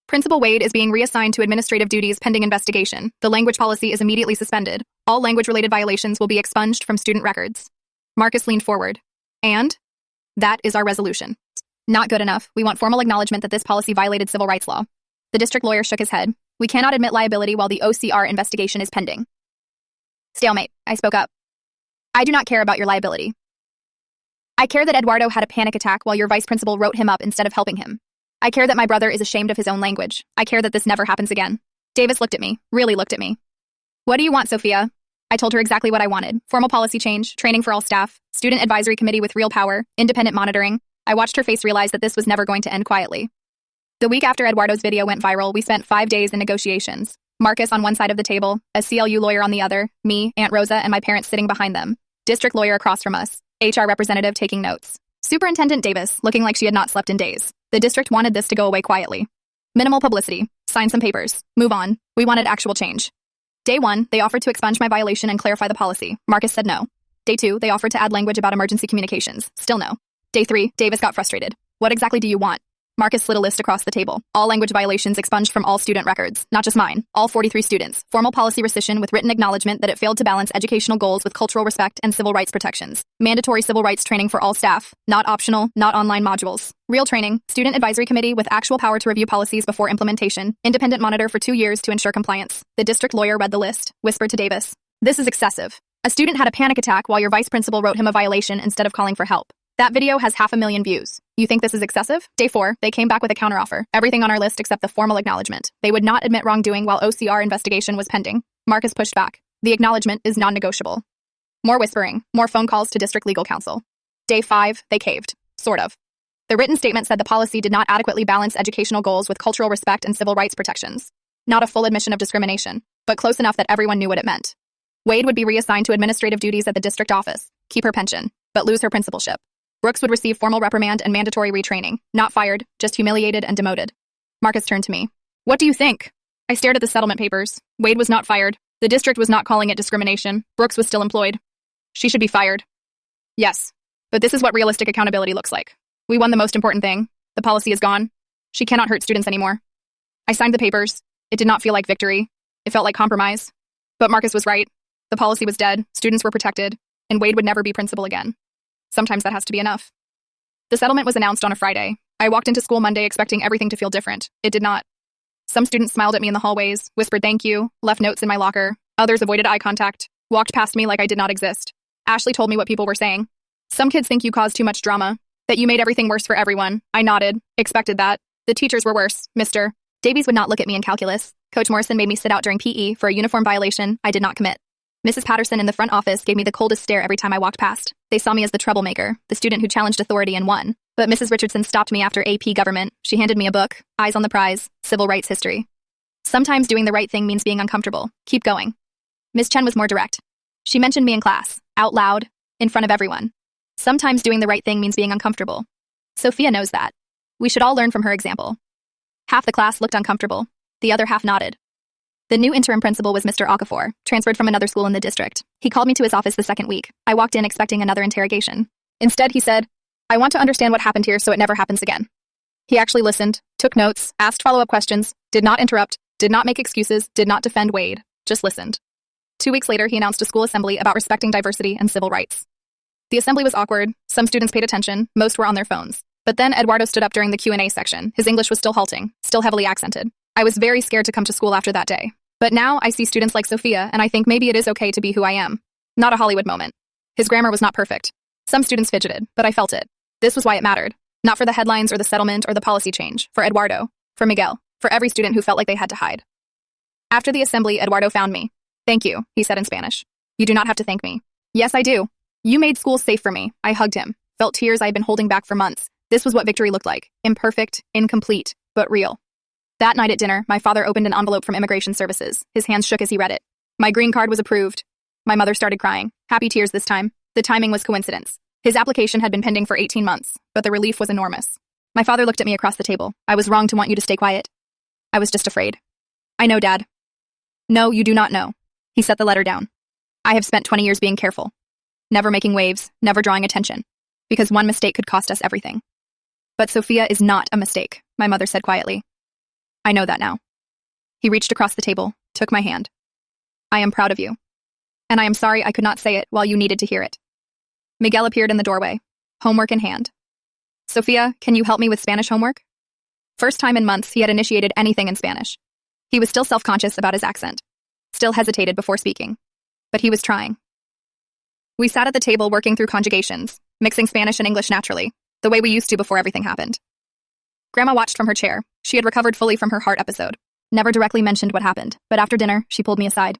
Principal Wade is being reassigned to administrative duties pending investigation. The language policy is immediately suspended. All language-related violations will be expunged from student records. Marcus leaned forward. And? That is our resolution. Not good enough. We want formal acknowledgement that this policy violated civil rights law. The district lawyer shook his head. We cannot admit liability while the OCR investigation is pending. Stalemate. I spoke up. I do not care about your liability. I care that Eduardo had a panic attack while your vice principal wrote him up instead of helping him. I care that my brother is ashamed of his own language. I care that this never happens again. Davis looked at me, really looked at me. What do you want, Sophia? I told her exactly what I wanted. Formal policy change, training for all staff, student advisory committee with real power, independent monitoring. I watched her face realize that this was never going to end quietly. The week after Eduardo's video went viral, we spent 5 days in negotiations. Marcus on one side of the table, a CLU lawyer on the other, me, Aunt Rosa, and my parents sitting behind them. District lawyer across from us, HR representative taking notes. Superintendent Davis, looking like she had not slept in days. The district wanted this to go away quietly. Minimal publicity, sign some papers, move on. We wanted actual change. Day 1, they offered to expunge my violation and clarify the policy. Marcus said no. Day 2, they offered to add language about emergency communications. Still no. Day 3, Davis got frustrated. What exactly do you want? Marcus slid a list across the table. All language violations expunged from all student records. Not just mine. All 43 students. Formal policy rescission with written acknowledgement that it failed to balance educational goals with cultural respect and civil rights protections. Mandatory civil rights training for all staff. Not optional, not online modules. Real training. Student advisory committee with actual power to review policies before implementation. Independent monitor for 2 years to ensure compliance. The district lawyer read the list, whispered to Davis. This is excessive. A student had a panic attack while your vice principal wrote him a violation instead of calling for help. That video has 500,000 views. You think this is excessive? Day 4, they came back with a counteroffer. Everything on our list except the formal acknowledgement. They would not admit wrongdoing while OCR investigation was pending. Marcus pushed back. The acknowledgement is non-negotiable. More whispering, more phone calls to district legal counsel. Day 5, they caved. Sort of. The written statement said the policy did not adequately balance educational goals with cultural respect and civil rights protections. Not a full admission of discrimination, but close enough that everyone knew what it meant. Wade would be reassigned to administrative duties at the district office, keep her pension, but lose her principalship. Brooks would receive formal reprimand and mandatory retraining, not fired, just humiliated and demoted. Marcus turned to me. What do you think? I stared at the settlement papers. Wade was not fired. The district was not calling it discrimination. Brooks was still employed. She should be fired. Yes, but this is what realistic accountability looks like. We won the most important thing. The policy is gone. She cannot hurt students anymore. I signed the papers. It did not feel like victory. It felt like compromise. But Marcus was right. The policy was dead, students were protected, and Wade would never be principal again. Sometimes that has to be enough. The settlement was announced on a Friday. I walked into school Monday expecting everything to feel different. It did not. Some students smiled at me in the hallways, whispered thank you, left notes in my locker. Others avoided eye contact, walked past me like I did not exist. Ashley told me what people were saying. Some kids think you caused too much drama, that you made everything worse for everyone. I nodded, expected that. The teachers were worse, Mr. Davies would not look at me in calculus. Coach Morrison made me sit out during PE for a uniform violation I did not commit. Mrs. Patterson in the front office gave me the coldest stare every time I walked past. They saw me as the troublemaker, the student who challenged authority and won. But Mrs. Richardson stopped me after AP Government. She handed me a book, Eyes on the Prize, Civil Rights History. Sometimes doing the right thing means being uncomfortable. Keep going. Ms. Chen was more direct. She mentioned me in class, out loud, in front of everyone. Sometimes doing the right thing means being uncomfortable. Sophia knows that. We should all learn from her example. Half the class looked uncomfortable. The other half nodded. The new interim principal was Mr. Okafor, transferred from another school in the district. He called me to his office the second week. I walked in expecting another interrogation. Instead, he said, I want to understand what happened here so it never happens again. He actually listened, took notes, asked follow-up questions, did not interrupt, did not make excuses, did not defend Wade, just listened. 2 weeks later, he announced a school assembly about respecting diversity and civil rights. The assembly was awkward. Some students paid attention. Most were on their phones. But then Eduardo stood up during the Q&A section. His English was still halting, still heavily accented. I was very scared to come to school after that day. But now I see students like Sophia, and I think maybe it is okay to be who I am. Not a Hollywood moment. His grammar was not perfect. Some students fidgeted, but I felt it. This was why it mattered. Not for the headlines or the settlement or the policy change. For Eduardo. For Miguel. For every student who felt like they had to hide. After the assembly, Eduardo found me. Thank you, he said in Spanish. You do not have to thank me. Yes, I do. You made school safe for me. I hugged him. Felt tears I had been holding back for months. This was what victory looked like. Imperfect, incomplete, but real. That night at dinner, my father opened an envelope from Immigration Services. His hands shook as he read it. My green card was approved. My mother started crying. Happy tears this time. The timing was coincidence. His application had been pending for 18 months, but the relief was enormous. My father looked at me across the table. I was wrong to want you to stay quiet. I was just afraid. I know, Dad. No, you do not know. He set the letter down. I have spent 20 years being careful. Never making waves, never drawing attention. Because one mistake could cost us everything. But Sophia is not a mistake, my mother said quietly. I know that now. He reached across the table, took my hand. I am proud of you. And I am sorry I could not say it while you needed to hear it. Miguel appeared in the doorway, homework in hand. Sophia, can you help me with Spanish homework? First time in months he had initiated anything in Spanish. He was still self-conscious about his accent. Still hesitated before speaking. But he was trying. We sat at the table working through conjugations, mixing Spanish and English naturally, the way we used to before everything happened. Grandma watched from her chair. She had recovered fully from her heart episode. Never directly mentioned what happened, but after dinner, she pulled me aside.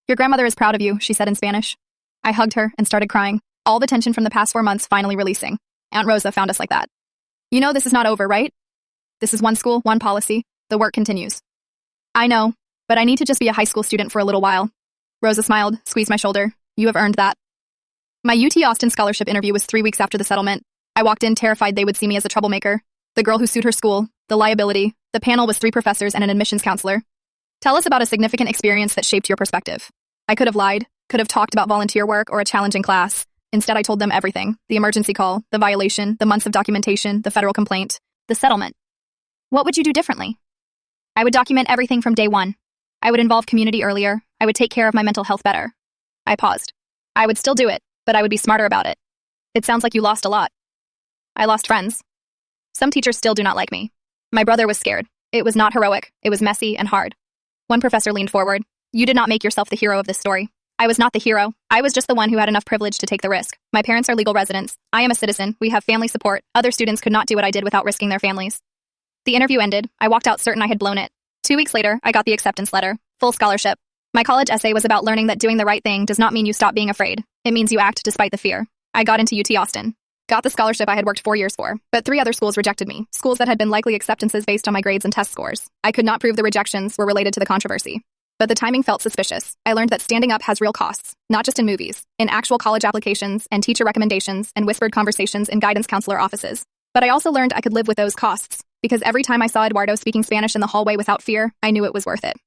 Your grandmother is proud of you, she said in Spanish. I hugged her and started crying, all the tension from the past 4 months finally releasing. Aunt Rosa found us like that. You know this is not over, right? This is one school, one policy. The work continues. I know, but I need to just be a high school student for a little while. Rosa smiled, squeezed my shoulder. You have earned that. My UT Austin scholarship interview was 3 weeks after the settlement. I walked in terrified they would see me as a troublemaker. The girl who sued her school, the liability. The panel was 3 professors and an admissions counselor. Tell us about a significant experience that shaped your perspective. I could have lied, could have talked about volunteer work or a challenging class. Instead, I told them everything. The emergency call, the violation, the months of documentation, the federal complaint, the settlement. What would you do differently? I would document everything from day one. I would involve community earlier. I would take care of my mental health better. I paused. I would still do it, but I would be smarter about it. It sounds like you lost a lot. I lost friends. Some teachers still do not like me. My brother was scared. It was not heroic. It was messy and hard. One professor leaned forward. You did not make yourself the hero of this story. I was not the hero. I was just the one who had enough privilege to take the risk. My parents are legal residents. I am a citizen. We have family support. Other students could not do what I did without risking their families. The interview ended. I walked out certain I had blown it. 2 weeks later, I got the acceptance letter. Full scholarship. My college essay was about learning that doing the right thing does not mean you stop being afraid. It means you act despite the fear. I got into UT Austin. Got the scholarship I had worked 4 years for, but 3 other schools rejected me, schools that had been likely acceptances based on my grades and test scores. I could not prove the rejections were related to the controversy. But the timing felt suspicious. I learned that standing up has real costs, not just in movies, in actual college applications and teacher recommendations and whispered conversations in guidance counselor offices. But I also learned I could live with those costs, because every time I saw Eduardo speaking Spanish in the hallway without fear, I knew it was worth it.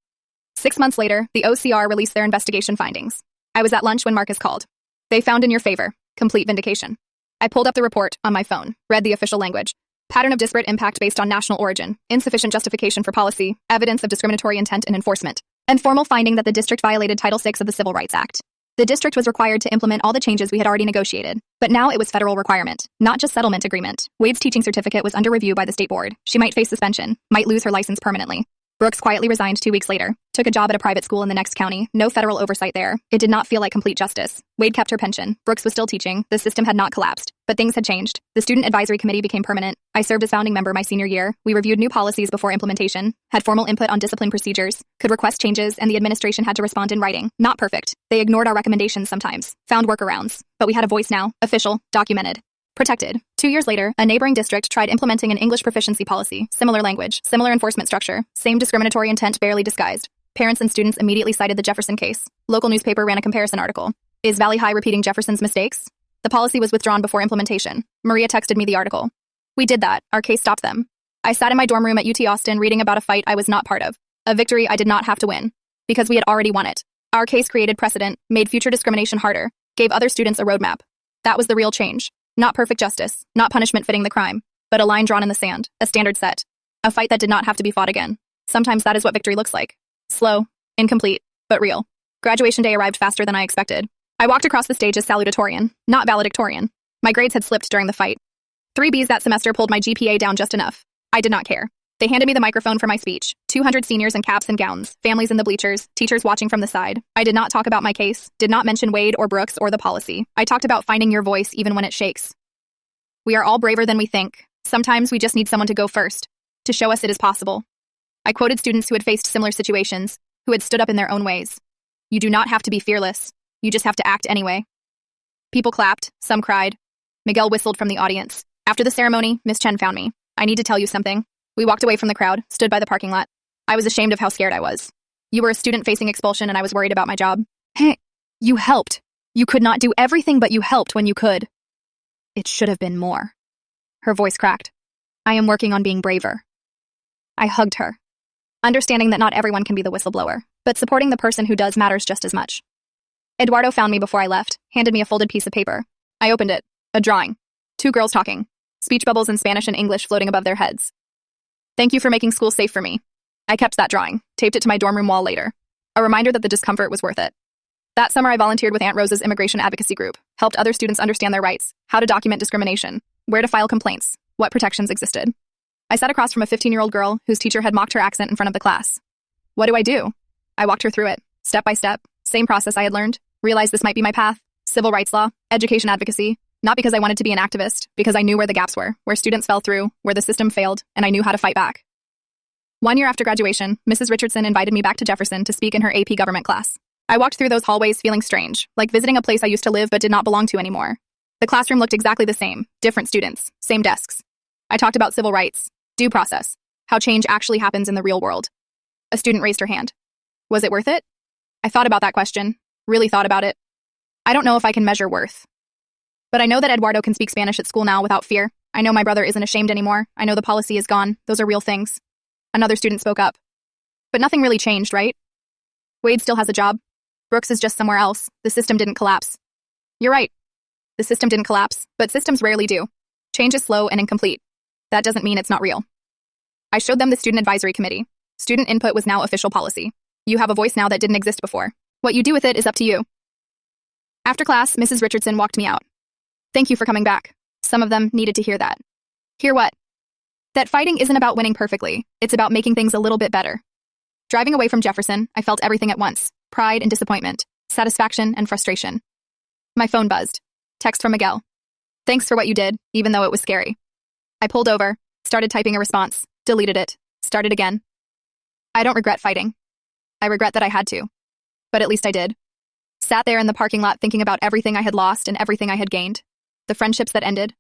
6 months later, the OCR released their investigation findings. I was at lunch when Marcus called. They found in your favor, complete vindication. I pulled up the report on my phone, read the official language. Pattern of disparate impact based on national origin, insufficient justification for policy, evidence of discriminatory intent and enforcement, and formal finding that the district violated Title VI of the Civil Rights Act. The district was required to implement all the changes we had already negotiated, but now it was federal requirement, not just settlement agreement. Wade's teaching certificate was under review by the state board. She might face suspension, might lose her license permanently. Brooks quietly resigned 2 weeks later, took a job at a private school in the next county, no federal oversight there. It did not feel like complete justice. Wade kept her pension. Brooks was still teaching. The system had not collapsed, but things had changed. The student advisory committee became permanent. I served as founding member my senior year. We reviewed new policies before implementation, had formal input on discipline procedures, could request changes, and the administration had to respond in writing. Not perfect. They ignored our recommendations sometimes, found workarounds, but we had a voice now, official, documented. Protected. 2 years later, a neighboring district tried implementing an English proficiency policy, similar language, similar enforcement structure, same discriminatory intent barely disguised. Parents and students immediately cited the Jefferson case. Local newspaper ran a comparison article. Is Valley High repeating Jefferson's mistakes? The policy was withdrawn before implementation. Maria texted me the article. We did that. Our case stopped them. I sat in my dorm room at UT Austin reading about a fight I was not part of. A victory I did not have to win. Because we had already won it. Our case created precedent, made future discrimination harder, gave other students a roadmap. That was the real change. Not perfect justice, not punishment fitting the crime, but a line drawn in the sand, a standard set. A fight that did not have to be fought again. Sometimes that is what victory looks like. Slow, incomplete, but real. Graduation day arrived faster than I expected. I walked across the stage as salutatorian, not valedictorian. My grades had slipped during the fight. 3 Bs that semester pulled my GPA down just enough. I did not care. They handed me the microphone for my speech. 200 seniors in caps and gowns, families in the bleachers, teachers watching from the side. I did not talk about my case, did not mention Wade or Brooks or the policy. I talked about finding your voice even when it shakes. We are all braver than we think. Sometimes we just need someone to go first, to show us it is possible. I quoted students who had faced similar situations, who had stood up in their own ways. You do not have to be fearless. You just have to act anyway. People clapped, some cried. Miguel whistled from the audience. After the ceremony, Miss Chen found me. I need to tell you something. We walked away from the crowd, stood by the parking lot. I was ashamed of how scared I was. You were a student facing expulsion and I was worried about my job. Hey, you helped. You could not do everything, but you helped when you could. It should have been more. Her voice cracked. I am working on being braver. I hugged her, understanding that not everyone can be the whistleblower, but supporting the person who does matters just as much. Eduardo found me before I left, handed me a folded piece of paper. I opened it. A drawing. 2 girls talking. Speech bubbles in Spanish and English floating above their heads. Thank you for making school safe for me. I kept that drawing, taped it to my dorm room wall later. A reminder that the discomfort was worth it. That summer I volunteered with Aunt Rosa's immigration advocacy group, helped other students understand their rights, how to document discrimination, where to file complaints, what protections existed. I sat across from a 15-year-old girl whose teacher had mocked her accent in front of the class. What do? I walked her through it, step by step, same process I had learned, realized this might be my path, civil rights law, education advocacy, not because I wanted to be an activist, because I knew where the gaps were, where students fell through, where the system failed, and I knew how to fight back. 1 year after graduation, Mrs. Richardson invited me back to Jefferson to speak in her AP government class. I walked through those hallways feeling strange, like visiting a place I used to live but did not belong to anymore. The classroom looked exactly the same, different students, same desks. I talked about civil rights, due process, how change actually happens in the real world. A student raised her hand. Was it worth it? I thought about that question, really thought about it. I don't know if I can measure worth. But I know that Eduardo can speak Spanish at school now without fear. I know my brother isn't ashamed anymore. I know the policy is gone. Those are real things. Another student spoke up. But nothing really changed, right? Wade still has a job. Brooks is just somewhere else. The system didn't collapse. You're right. The system didn't collapse, but systems rarely do. Change is slow and incomplete. That doesn't mean it's not real. I showed them the student advisory committee. Student input was now official policy. You have a voice now that didn't exist before. What you do with it is up to you. After class, Mrs. Richardson walked me out. Thank you for coming back. Some of them needed to hear that. Hear what? That fighting isn't about winning perfectly. It's about making things a little bit better. Driving away from Jefferson, I felt everything at once. Pride and disappointment. Satisfaction and frustration. My phone buzzed. Text from Miguel. Thanks for what you did, even though it was scary. I pulled over, started typing a response, deleted it, started again. I don't regret fighting. I regret that I had to. But at least I did. Sat there in the parking lot thinking about everything I had lost and everything I had gained. The friendships that ended,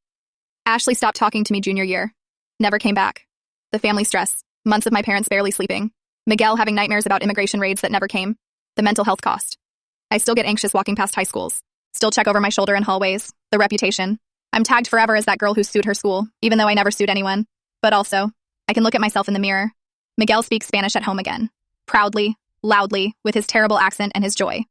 Ashley stopped talking to me junior year. Never came back. The family stress. Months of my parents barely sleeping. Miguel having nightmares about immigration raids that never came. The mental health cost. I still get anxious walking past high schools. Still check over my shoulder in hallways. The reputation. I'm tagged forever as that girl who sued her school, even though I never sued anyone. But also, I can look at myself in the mirror. Miguel speaks Spanish at home again. Proudly, loudly, with his terrible accent and his joy.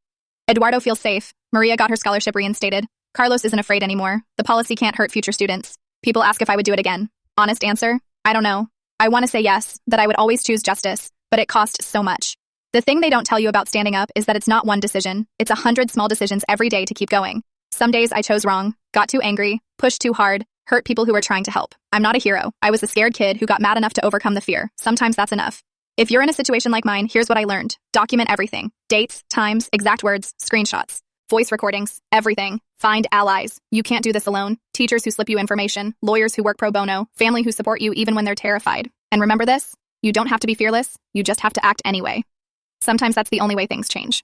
Eduardo feels safe. Maria got her scholarship reinstated. Carlos isn't afraid anymore. The policy can't hurt future students. People ask if I would do it again. Honest answer? I don't know. I want to say yes, that I would always choose justice, but it costs so much. The thing they don't tell you about standing up is that it's not one decision. It's 100 small decisions every day to keep going. Some days I chose wrong, got too angry, pushed too hard, hurt people who were trying to help. I'm not a hero. I was a scared kid who got mad enough to overcome the fear. Sometimes that's enough. If you're in a situation like mine, here's what I learned. Document everything. Dates, times, exact words, screenshots, voice recordings, everything. Find allies. You can't do this alone. Teachers who slip you information, lawyers who work pro bono, family who support you even when they're terrified. And remember this, you don't have to be fearless, you just have to act anyway. Sometimes that's the only way things change.